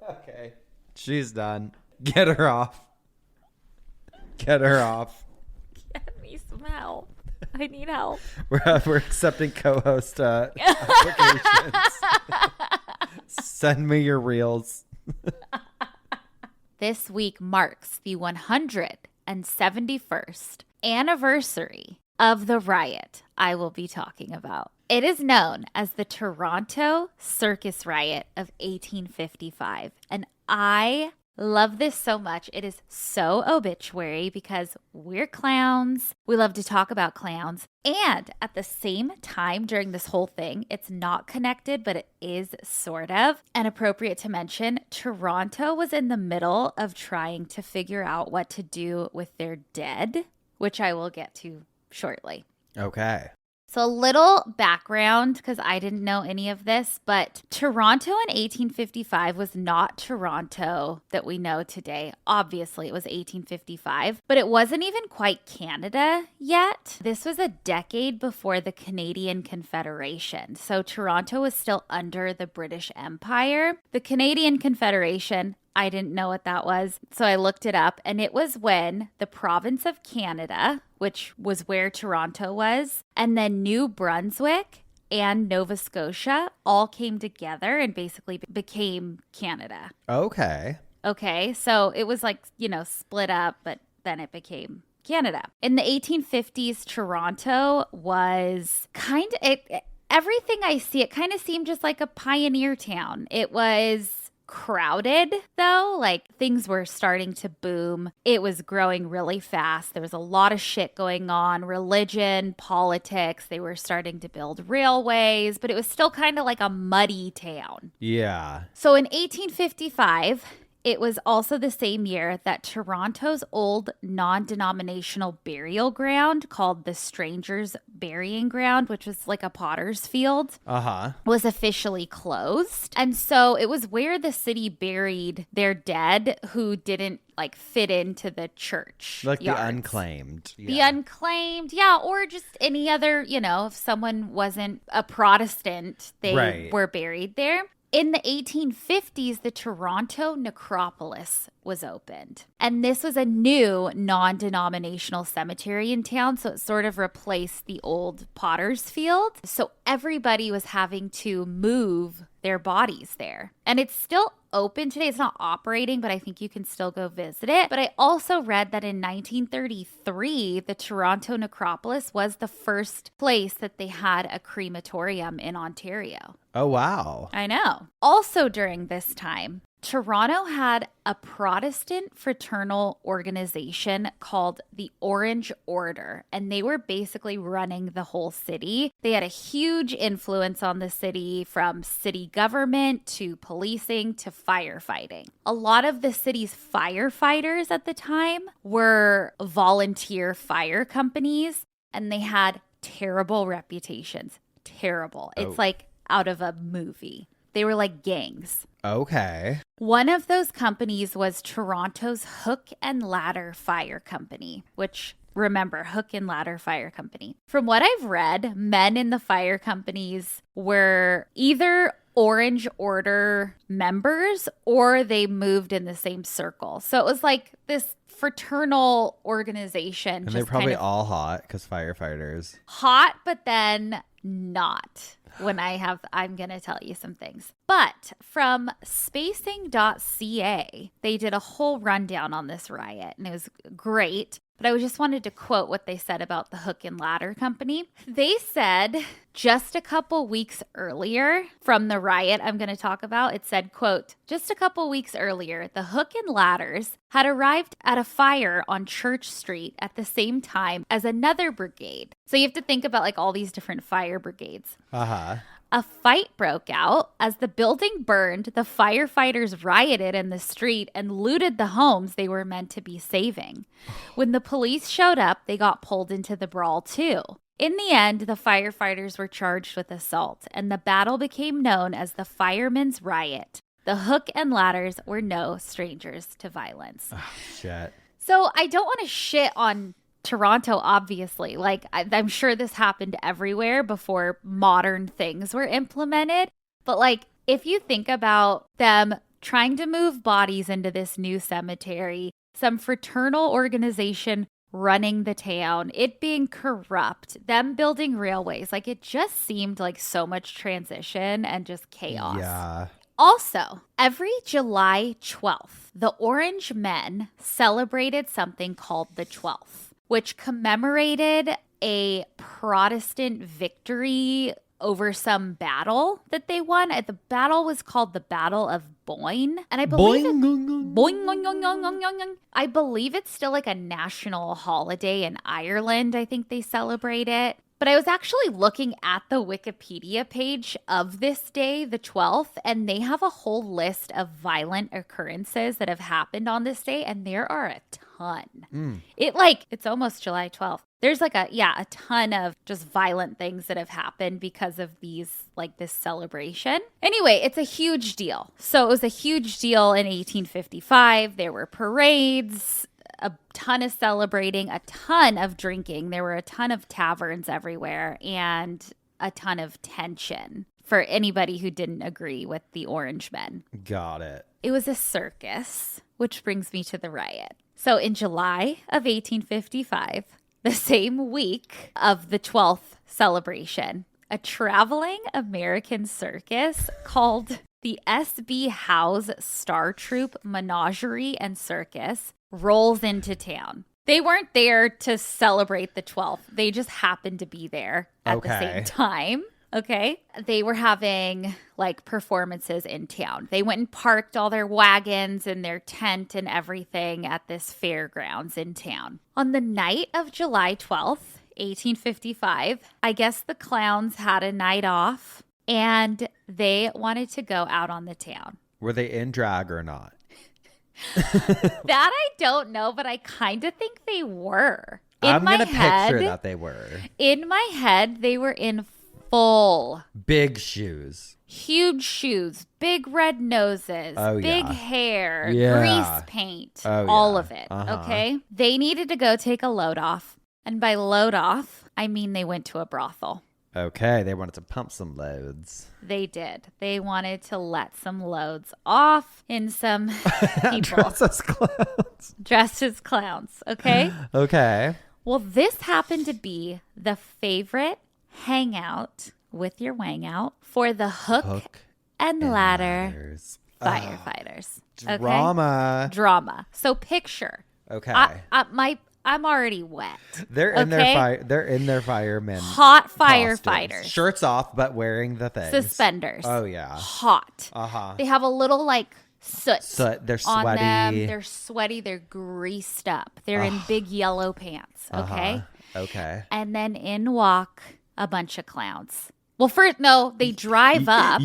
Okay. She's done. Get her off. Get me some help. I need help. We're accepting co-host applications. Send me your reels. This week marks the 171st anniversary of the riot I will be talking about. It is known as the Toronto Circus Riot of 1855, and I love this so much. It is so obituary because we're clowns. We love to talk about clowns. And at the same time during this whole thing, it's not connected, but it is sort of. And appropriate to mention, Toronto was in the middle of trying to figure out what to do with their dead, which I will get to shortly. Okay. So a little background, because I didn't know any of this, but Toronto in 1855 was not Toronto that we know today. Obviously, it was 1855, but it wasn't even quite Canada yet. This was a decade before the Canadian Confederation. So Toronto was still under the British Empire. The Canadian Confederation, I didn't know what that was, so I looked it up, and it was when the province of Canada, which was where Toronto was, and then New Brunswick and Nova Scotia all came together and basically became Canada. Okay. Okay, so it was like, split up, but then it became Canada. In the 1850s, Toronto was everything I see, it kind of seemed just like a pioneer town. It was crowded though, like things were starting to boom. It was growing really fast. There was a lot of shit going on, religion, politics. They were starting to build railways, but it was still kind of like a muddy town. Yeah. So in 1855, it was also the same year that Toronto's old non-denominational burial ground called the Strangers Burying Ground, which was like a potter's field, was officially closed. And so it was where the city buried their dead who didn't fit into the church. Like yards. The unclaimed. Yeah. The unclaimed, yeah, or just any other, if someone wasn't a Protestant, they were buried there. In the 1850s, the Toronto Necropolis was opened. And this was a new non-denominational cemetery in town, so it sort of replaced the old Potter's Field. So everybody was having to move their bodies there. And it's still open today. It's not operating, but I think you can still go visit it. But I also read that in 1933, the Toronto Necropolis was the first place that they had a crematorium in Ontario. Oh, wow. I know. Also during this time, Toronto had a Protestant fraternal organization called the Orange Order, and they were basically running the whole city. They had a huge influence on the city, from city government to policing to firefighting. A lot of the city's firefighters at the time were volunteer fire companies, and they had terrible reputations. Terrible. It's like out of a movie. They were like gangs. Okay. One of those companies was Toronto's Hook and Ladder Fire Company, which, remember, Hook and Ladder Fire Company. From what I've read, men in the fire companies were either Orange Order members or they moved in the same circle. So it was like this fraternal organization. And they're probably all hot because firefighters. Hot, but then not. I'm going to tell you some things. But from spacing.ca, they did a whole rundown on this riot, and it was great. But I just wanted to quote what they said about the Hook and Ladder Company. They said just a couple weeks earlier from the riot I'm going to talk about, it said, quote, just a couple weeks earlier, the Hook and Ladders had arrived at a fire on Church Street at the same time as another brigade. So you have to think about all these different fire brigades. A fight broke out. As the building burned, the firefighters rioted in the street and looted the homes they were meant to be saving. When the police showed up, they got pulled into the brawl too. In the end, the firefighters were charged with assault, and the battle became known as the Firemen's Riot. The Hook and Ladders were no strangers to violence. Oh, shit. So I don't want to shit on Toronto, obviously. I'm sure this happened everywhere before modern things were implemented. But if you think about them trying to move bodies into this new cemetery, some fraternal organization running the town, it being corrupt, them building railways. Like, it just seemed like so much transition and just chaos. Yeah. Also, every July 12th, the Orange Men celebrated something called the 12th, which commemorated a Protestant victory over some battle that they won. The battle was called the Battle of Boyne. And I believe I believe it's still like a national holiday in Ireland. I think they celebrate it. But I was actually looking at the Wikipedia page of this day, the 12th, and they have a whole list of violent occurrences that have happened on this day, and there are a ton. It's almost July 12th. There's like a ton of just violent things that have happened because of this celebration. Anyway, it's a huge deal. So it was a huge deal in 1855. There were parades, a ton of celebrating, a ton of drinking. There were a ton of taverns everywhere and a ton of tension for anybody who didn't agree with the Orange Men. Got it. It was a circus, which brings me to the riot. So in July of 1855, the same week of the 12th celebration, a traveling American circus called the S.B. Howe's Star Troop Menagerie and Circus rolls into town. They weren't there to celebrate the 12th. They just happened to be there at the same time. Okay. They were having like performances in town. They went and parked all their wagons and their tent and everything at this fairgrounds in town. On the night of July 12th, 1855, I guess the clowns had a night off and they wanted to go out on the town. Were they in drag or not? That I don't know, but I kind of think they were. I'm going to picture that they were. In my head, they were in full. Big shoes. Huge shoes. Big red noses. Big hair. Grease paint. All of it. Okay? They needed to go take a load off. And by load off, I mean they went to a brothel. Okay, they wanted to pump some loads. They did. They wanted to let some loads off in some people. Dressed as clowns, okay? Okay. Well, this happened to be the favorite hangout with your wang out for the hook and ladder firefighters. Drama. So picture. Okay. I'm already wet. They're in their firemen. Hot firefighters. Costumes. Shirts off, but wearing the things. Suspenders. Oh, yeah. Hot. They have a little like soot. They're sweaty. On them. They're sweaty. They're greased up. They're in big yellow pants. Okay. Okay. And then in walk a bunch of clowns. Well, they drive up.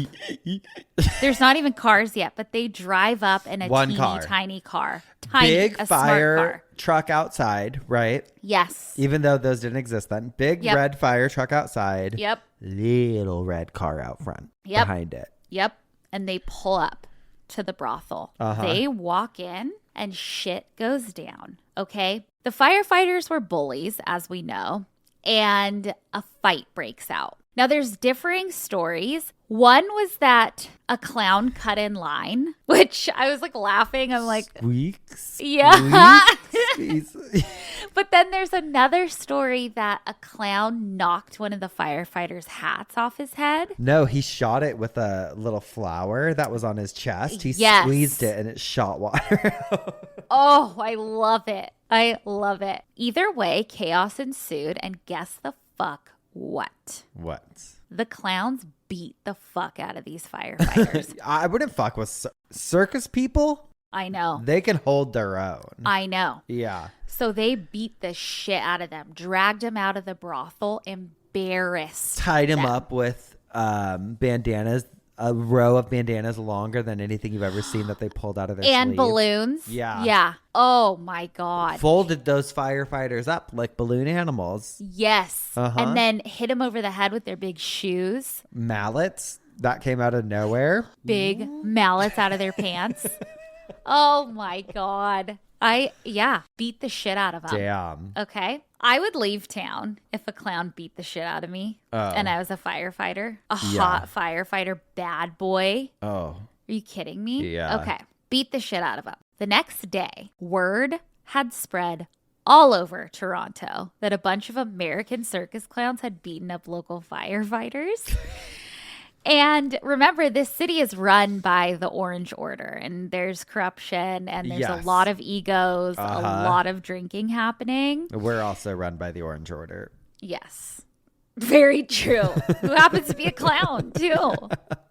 There's not even cars yet, but they drive up in a tiny car. Big fire truck outside, right? Yes. Even though those didn't exist then. Big red fire truck outside. Yep. Little red car out front behind it. Yep. And they pull up to the brothel. They walk in and shit goes down. Okay. The firefighters were bullies, as we know, and a fight breaks out. Now, there's differing stories. One was that a clown cut in line, which I was like laughing. I'm like, squeaks. Yeah. But then there's another story that a clown knocked one of the firefighters' hats off his head. No, he shot it with a little flower that was on his chest. He squeezed it and it shot water. Oh, I love it. I love it. Either way, chaos ensued, and guess the fuck what? What? The clowns beat the fuck out of these firefighters. I wouldn't fuck with circus people. I know. They can hold their own. I know. Yeah. So they beat the shit out of them, dragged them out of the brothel, embarrassed Tied them him up with bandanas, a row of bandanas longer than anything you've ever seen that they pulled out of their and sleeve. Balloons. Yeah. Yeah. Oh my God. Folded those firefighters up like balloon animals. Yes. And then hit them over the head with their big shoes. Mallets that came out of nowhere. Big mallets out of their pants. Oh my God. Beat the shit out of them. Damn. Okay. I would leave town if a clown beat the shit out of me and I was a firefighter. Hot firefighter, bad boy. Oh. Are you kidding me? Yeah. Okay. Beat the shit out of him. The next day, word had spread all over Toronto that a bunch of American circus clowns had beaten up local firefighters. And remember, this city is run by the Orange Order, and there's corruption, and there's a lot of egos, a lot of drinking happening. We're also run by the Orange Order. Yes. Very true. Who happens to be a clown, too.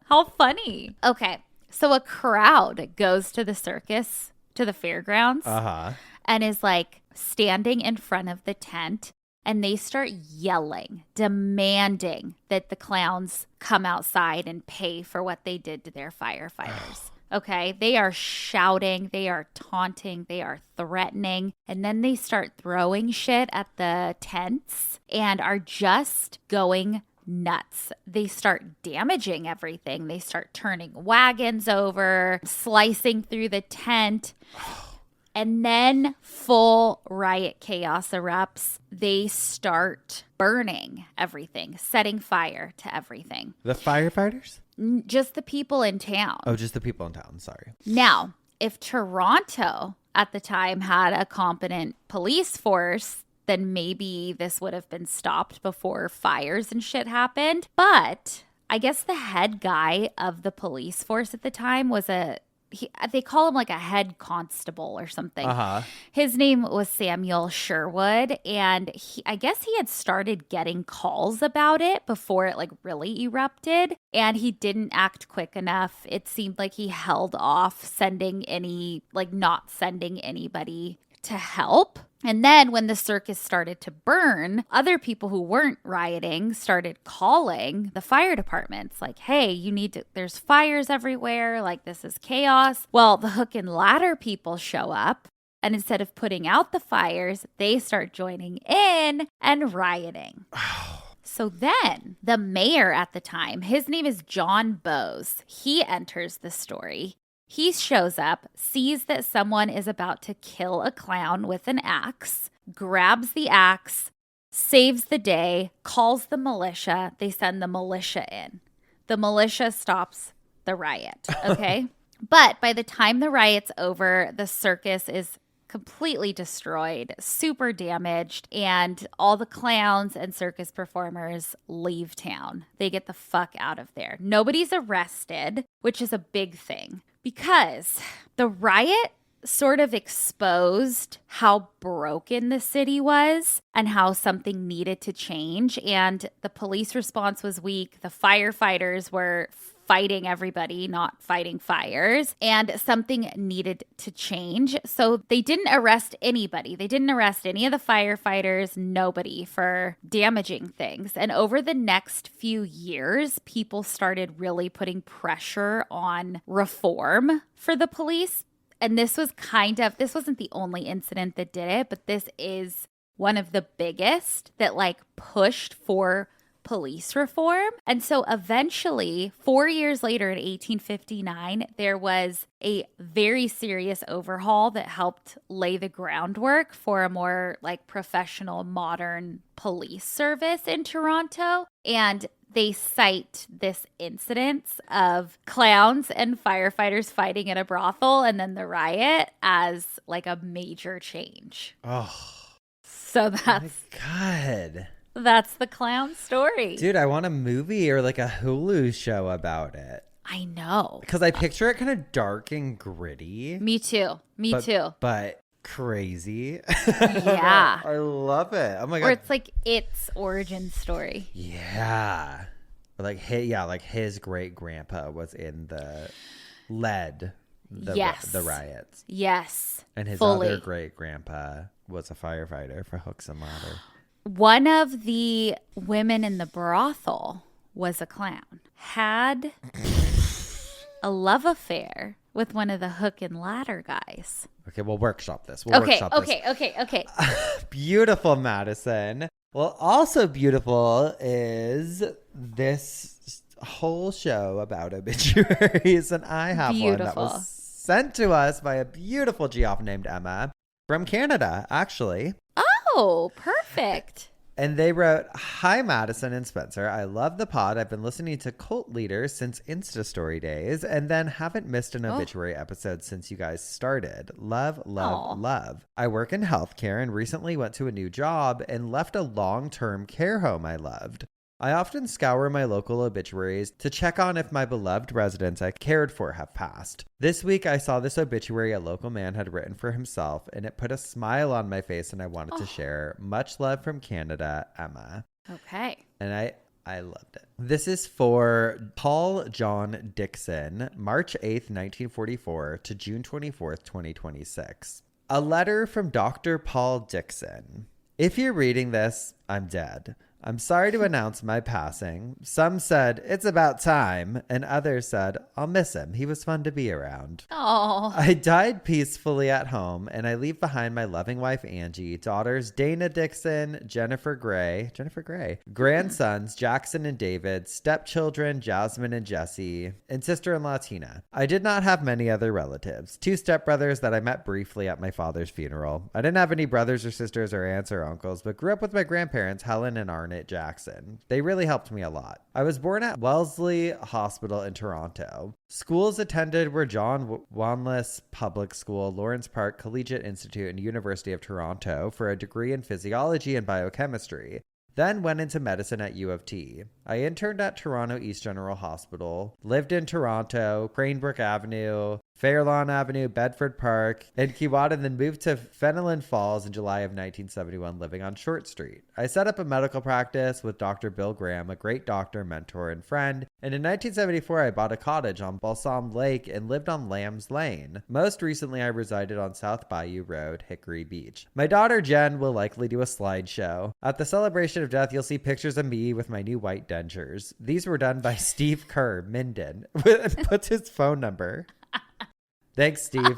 How funny. Okay. So a crowd goes to the circus, to the fairgrounds, and is like standing in front of the tent. And they start yelling, demanding that the clowns come outside and pay for what they did to their firefighters. Okay? They are shouting, they are taunting, they are threatening. And then they start throwing shit at the tents and are just going nuts. They start damaging everything. They start turning wagons over, slicing through the tent. And then full riot chaos erupts. They start burning everything, setting fire to everything. The firefighters? Just the people in town. Oh, just the people in town. Sorry. Now, if Toronto at the time had a competent police force, then maybe this would have been stopped before fires and shit happened. But I guess the head guy of the police force at the time was they call him like a head constable or something. His name was Samuel Sherwood, and I guess he had started getting calls about it before it like really erupted, and he didn't act quick enough. It seemed like he held off not sending anybody to help. And then when the circus started to burn, other people who weren't rioting started calling the fire departments like, hey, there's fires everywhere. Like, this is chaos. Well, the hook and ladder people show up. And instead of putting out the fires, they start joining in and rioting. So then the mayor at the time, his name is John Bowes. He enters the story. He shows up, sees that someone is about to kill a clown with an axe, grabs the axe, saves the day, calls the militia. They send the militia in. The militia stops the riot, okay? But by the time the riot's over, the circus is completely destroyed, super damaged, and all the clowns and circus performers leave town. They get the fuck out of there. Nobody's arrested, which is a big thing. Because the riot sort of exposed how broken the city was and how something needed to change. And the police response was weak. The firefighters were fighting everybody, not fighting fires. And something needed to change. So they didn't arrest anybody. They didn't arrest any of the firefighters, nobody, for damaging things. And over the next few years, people started really putting pressure on reform for the police. And this wasn't the only incident that did it, but this is one of the biggest that pushed for police reform. And so eventually, 4 years later in 1859, there was a very serious overhaul that helped lay the groundwork for a more professional, modern police service in Toronto. And they cite this incidence of clowns and firefighters fighting in a brothel and then the riot as a major change. Oh, so that's God. That's the clown story. Dude, I want a movie or a Hulu show about it. I know. Because I picture it kind of dark and gritty. Me too. But crazy. Yeah. I love it. Oh my God. Or it's its origin story. Yeah. His great grandpa was in the riots. Yes. And his other great grandpa was a firefighter for Hooks and Ladder. One of the women in the brothel was a clown. Had a love affair with one of the Hook and Ladder guys. Okay, we'll workshop this. Okay. Beautiful, Madison. Well, also beautiful is this whole show about obituaries. And I have one that was sent to us by a beautiful Geoff named Emma from Canada, actually. Oh, perfect. And they wrote, "Hi, Madison and Spencer. I love the pod. I've been listening to Cult Leaders since Insta Story days and then haven't missed an obituary episode since you guys started. Love, love, love. I work in healthcare and recently went to a new job and left a long-term care home I loved. I often scour my local obituaries to check on if my beloved residents I cared for have passed. This week, I saw this obituary a local man had written for himself, and it put a smile on my face, and I wanted to share. Much love from Canada, Emma." Okay. And I loved it. This is for Paul John Dixon, March 8th, 1944 to June 24th, 2026. A letter from Dr. Paul Dixon. "If you're reading this, I'm dead. I'm sorry to announce my passing. Some said, it's about time, and others said, I'll miss him. He was fun to be around. Oh. I died peacefully at home, and I leave behind my loving wife, Angie, daughters, Dana Dixon, Jennifer Gray, grandsons, Jackson and David, stepchildren, Jasmine and Jesse, and sister-in-law, Tina. I did not have many other relatives. 2 stepbrothers that I met briefly at my father's funeral. I didn't have any brothers or sisters or aunts or uncles, but grew up with my grandparents, Helen and Arnett Jackson. They really helped me a lot. I was born at Wellesley Hospital in Toronto. Schools attended were John Wanless Public School, Lawrence Park Collegiate Institute, and University of Toronto for a degree in physiology and biochemistry. Then went into medicine at U of T. I interned at Toronto East General Hospital, lived in Toronto, Cranebrook Avenue, Fairlawn Avenue, Bedford Park, and Keewatin, then moved to Fenelon Falls in July of 1971, living on Short Street. I set up a medical practice with Dr. Bill Graham, a great doctor, mentor, and friend, and in 1974 I bought a cottage on Balsam Lake and lived on Lambs Lane. Most recently I resided on South Bayou Road, Hickory Beach. My daughter Jen will likely do a slideshow. At the celebration of death you'll see pictures of me with my new white dentures. These were done by Steve Kerr, Minden, puts his phone number. Thanks, Steve.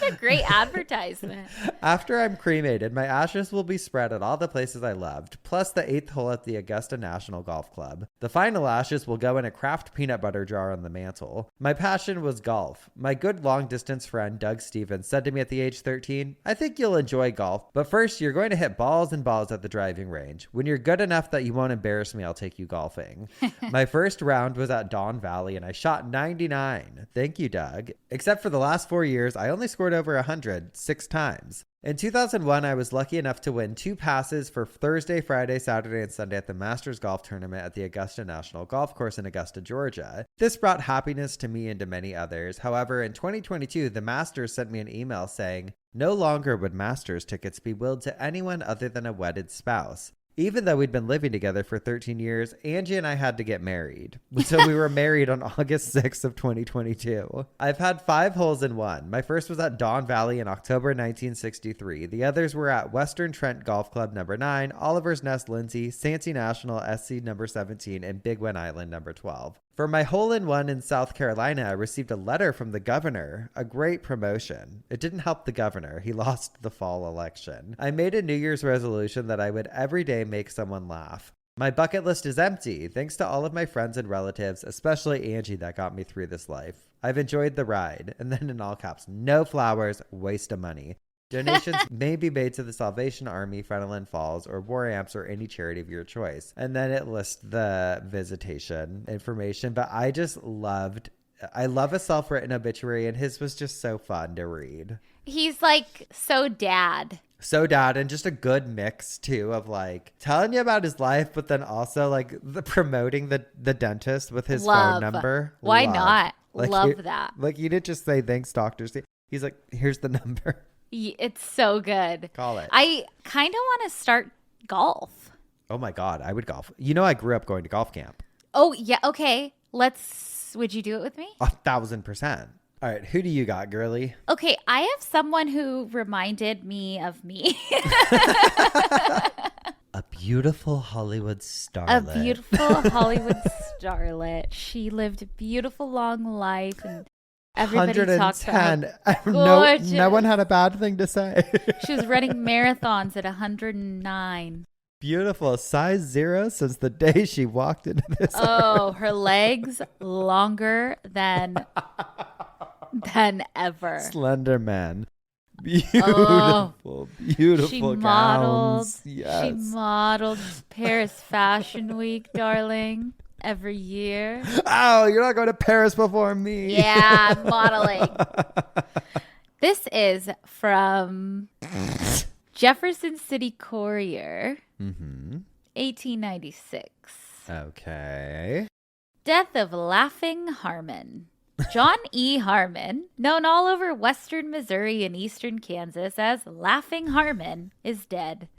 A great advertisement. After I'm cremated, my ashes will be spread at all the places I loved, plus the 8th hole at the Augusta National Golf Club. The final ashes will go in a Kraft peanut butter jar on the mantle. My passion was golf. My good long-distance friend, Doug Stevens, said to me at the age 13, I think you'll enjoy golf, but first you're going to hit balls and balls at the driving range. When you're good enough that you won't embarrass me, I'll take you golfing. My first round was at Don Valley, and I shot 99. Thank you, Doug. Except for the last 4 years, I only scored over 100 6 times. In 2001, I was lucky enough to win 2 passes for Thursday, Friday, Saturday, and Sunday at the Masters Golf Tournament at the Augusta National Golf Course in Augusta, Georgia. This brought happiness to me and to many others. However, in 2022, the Masters sent me an email saying, no longer would Masters tickets be willed to anyone other than a wedded spouse. Even though we'd been living together for 13 years, Angie and I had to get married. So we were married on August 6th of 2022. I've had 5 holes in one. My first was at Don Valley in October 1963. The others were at Western Trent Golf Club number 9, Oliver's Nest Lindsay, Santee National SC number 17, and Big One Island number 12. For my hole-in-one in South Carolina, I received a letter from the governor, a great promotion. It didn't help the governor. He lost the fall election. I made a New Year's resolution that I would every day make someone laugh. My bucket list is empty, thanks to all of my friends and relatives, especially Angie that got me through this life. I've enjoyed the ride. And then in all caps, no flowers, waste of money. Donations may be made to the Salvation Army, Fenelon Falls, or War Amps, or any charity of your choice. And then it lists the visitation information. But I love a self-written obituary, and his was just so fun to read. He's like so dad. So dad, and just a good mix too of like telling you about his life, but then also like promoting the dentist with his phone number. Why not? Like, love that. Like you didn't just say thanks, Dr. Steve. He's like, here's the number. It's so good. Call it. I kind of want to start golf. Oh my God, I would golf. You know, I grew up going to golf camp. Oh, yeah. Okay. Would you do it with me? 1,000%. All right. Who do you got, girly? Okay. I have someone who reminded me of me. A beautiful Hollywood starlet. A beautiful Hollywood starlet. She lived a beautiful long life, and everybody talks about how no one had a bad thing to say. She was running marathons at 109. Beautiful. Size 0 since the day she walked into this. Oh, her legs longer than ever. Slender man. Beautiful, beautiful She gowns. Yes. She modeled Paris Fashion Week, darling, every year. Oh, you're not going to Paris before me. Yeah, I'm modeling. This is from Jefferson City Courier, 1896. Okay. Death of Laughing Harmon. John E. Harmon, known all over western Missouri and eastern Kansas as Laughing Harmon, is dead.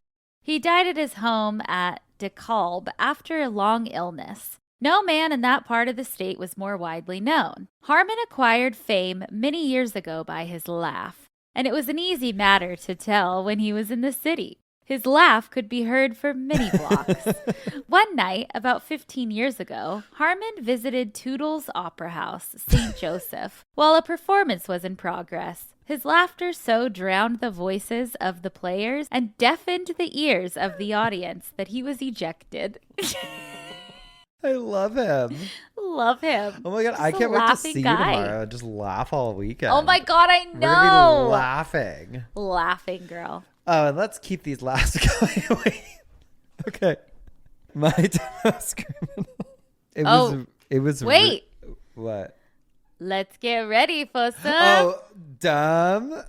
He died at his home at DeKalb after a long illness. No man in that part of the state was more widely known. Harmon acquired fame many years ago by his laugh, and it was an easy matter to tell when he was in the city. His laugh could be heard for many blocks. One night, about 15 years ago, Harmon visited Toodle's Opera House, St. Joseph, while a performance was in progress. His laughter so drowned the voices of the players and deafened the ears of the audience that he was ejected. I love him. Love him. Oh my God, Just I a can't wait to laughing see guy. you tomorrow and just laugh all weekend. Oh my God, I We're going to know. be laughing. Laughing girl. Oh, and let's keep these laughs going. Wait. Okay. My dumbass criminal. It was. Wait. What? Let's get ready for some dumb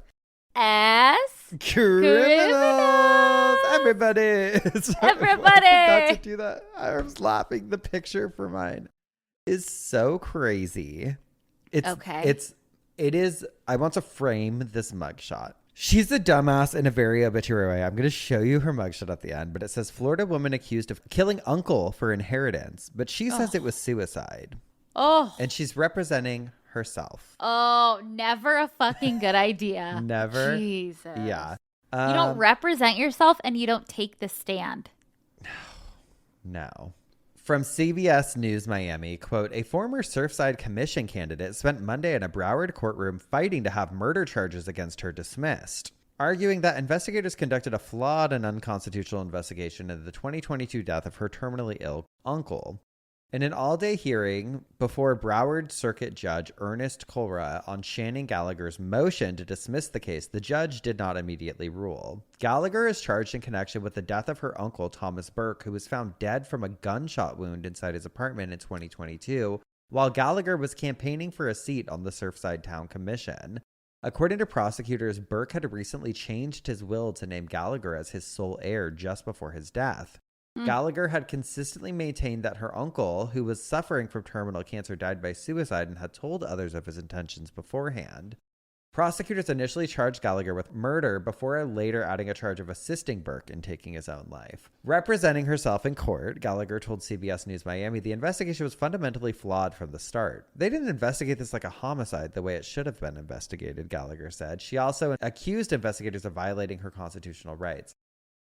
ass criminals. Everybody. Sorry, Everybody. I forgot to do that. I was laughing. The picture for mine is so crazy. It's okay. It is. I want to frame this mugshot. She's a dumbass in a very obituary way. I'm going to show you her mugshot at the end, but it says Florida woman accused of killing uncle for inheritance, but she says it was suicide. Oh. And she's representing herself. Oh, never a fucking good idea. Never. Jesus. Yeah. You don't represent yourself and you don't take the stand. No. From CBS News Miami, quote, a former Surfside Commission candidate spent Monday in a Broward courtroom fighting to have murder charges against her dismissed, arguing that investigators conducted a flawed and unconstitutional investigation into the 2022 death of her terminally ill uncle. In an all-day hearing before Broward Circuit Judge Ernest Colra on Shannon Gallagher's motion to dismiss the case, the judge did not immediately rule. Gallagher is charged in connection with the death of her uncle, Thomas Burke, who was found dead from a gunshot wound inside his apartment in 2022, while Gallagher was campaigning for a seat on the Surfside Town Commission. According to prosecutors, Burke had recently changed his will to name Gallagher as his sole heir just before his death. Gallagher had consistently maintained that her uncle, who was suffering from terminal cancer, died by suicide and had told others of his intentions beforehand. Prosecutors initially charged Gallagher with murder before later adding a charge of assisting Burke in taking his own life. Representing herself in court, Gallagher told CBS News Miami the investigation was fundamentally flawed from the start. They didn't investigate this like a homicide the way it should have been investigated, Gallagher said. She also accused investigators of violating her constitutional rights.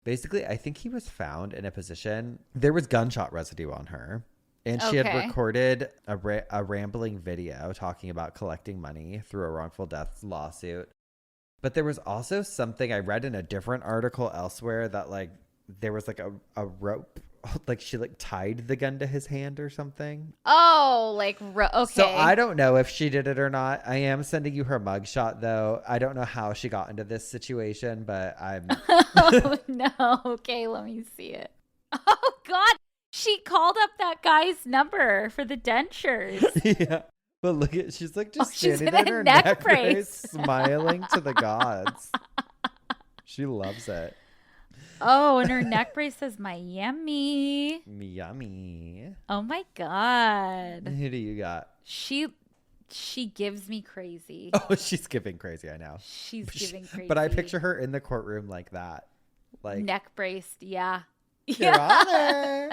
Basically, I think he was found in a position, there was gunshot residue on her, and she had recorded a rambling video talking about collecting money through a wrongful death lawsuit. But there was also something I read in a different article elsewhere that like there was like a rope, like she like tied the gun to his hand or something. Oh, like, okay. So I don't know if she did it or not. I am sending you her mugshot though. I don't know how she got into this situation, but I'm. Oh no. Okay, let me see it. Oh God. She called up that guy's number for the dentures. Yeah. But look at, she's like just standing in there a in her neck brace, smiling to the gods. She loves it. Oh, and her neck brace says Miami. Yummy. Oh my God. Who do you got? She gives me crazy. Oh, she's giving crazy, I know. She's giving crazy. But I picture her in the courtroom like that. Like neck braced, yeah. Your Honor.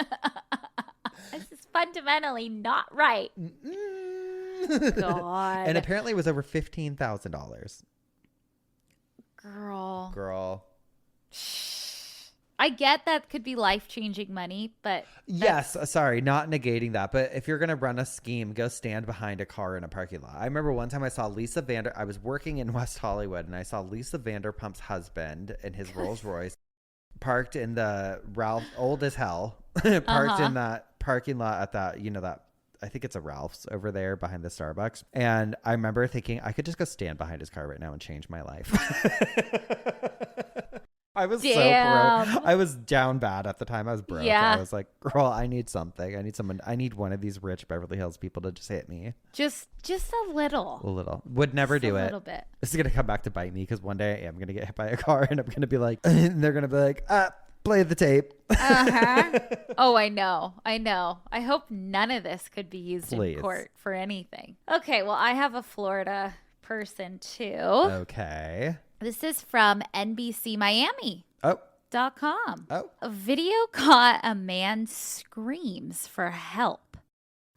This is fundamentally not right. God. And apparently it was over $15,000. Girl. I get that could be life-changing money, but... Yes, sorry, not negating that. But if you're going to run a scheme, go stand behind a car in a parking lot. I remember one time I saw I was working in West Hollywood, and I saw Lisa Vanderpump's husband in his Rolls Royce parked in the Ralph, old as hell, parked in that parking lot at that, that I think it's a Ralph's over there behind the Starbucks. And I remember thinking I could just go stand behind his car right now and change my life. I was so broke. I was down bad at the time. I was broke. Yeah. I was like, girl, I need something. I need one of these rich Beverly Hills people to just hit me. Just a little. A little. Would never do it. A little bit. This is going to come back to bite me because one day I am going to get hit by a car and I'm going to be like, and they're going to be like, play the tape. Oh, I know. I hope none of this could be used in court for anything. Okay, well, I have a Florida person too. Okay. This is from NBCMiami.com. A video caught a man screams for help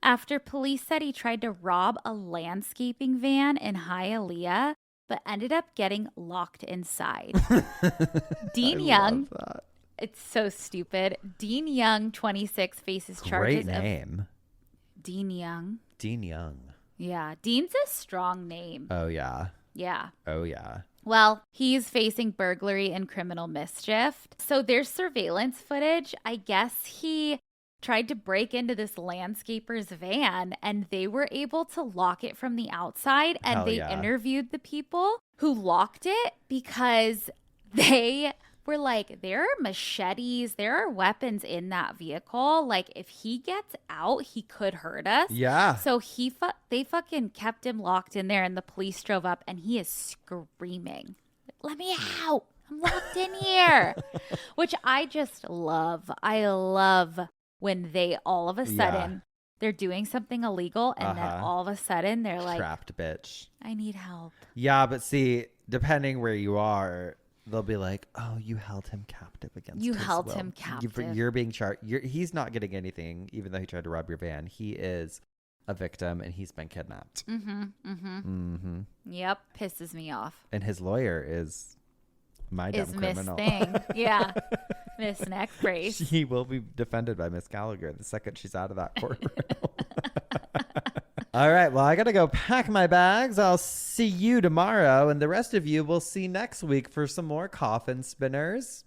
after police said he tried to rob a landscaping van in Hialeah, but ended up getting locked inside. Dean Young. It's so stupid. Dean Young, 26, faces charges. Great name. Dean Young. Dean Young. Yeah. Dean's a strong name. Oh, yeah. Yeah. Oh, yeah. Well, he's facing burglary and criminal mischief. So there's surveillance footage. I guess he tried to break into this landscaper's van and they were able to lock it from the outside. And they interviewed the people who locked it because they were like, there are machetes, there are weapons in that vehicle. Like, if he gets out, he could hurt us. Yeah. So they fucking kept him locked in there, and the police drove up, and he is screaming, "Let me out! I'm locked in here!" Which I just love. I love when they all of a sudden they're doing something illegal, and then all of a sudden they're like, trapped bitch. I need help. Yeah, but see, depending where you are, they'll be like, "Oh, you held him captive against his will. him captive. You're being charged. He's not getting anything, even though he tried to rob your van. He is a victim, and he's been kidnapped." Yep, pisses me off. And his lawyer is my dumb criminal. Miss Thing. Yeah, Miss Neck Brace. She will be defended by Miss Gallagher the second she's out of that courtroom. All right, well, I got to go pack my bags. I'll see you tomorrow, and the rest of you will see next week for some more coffin spinners.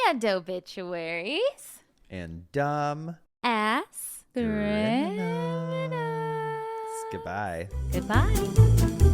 And obituaries. And dumb. Ass. Criminals. Goodbye. Goodbye.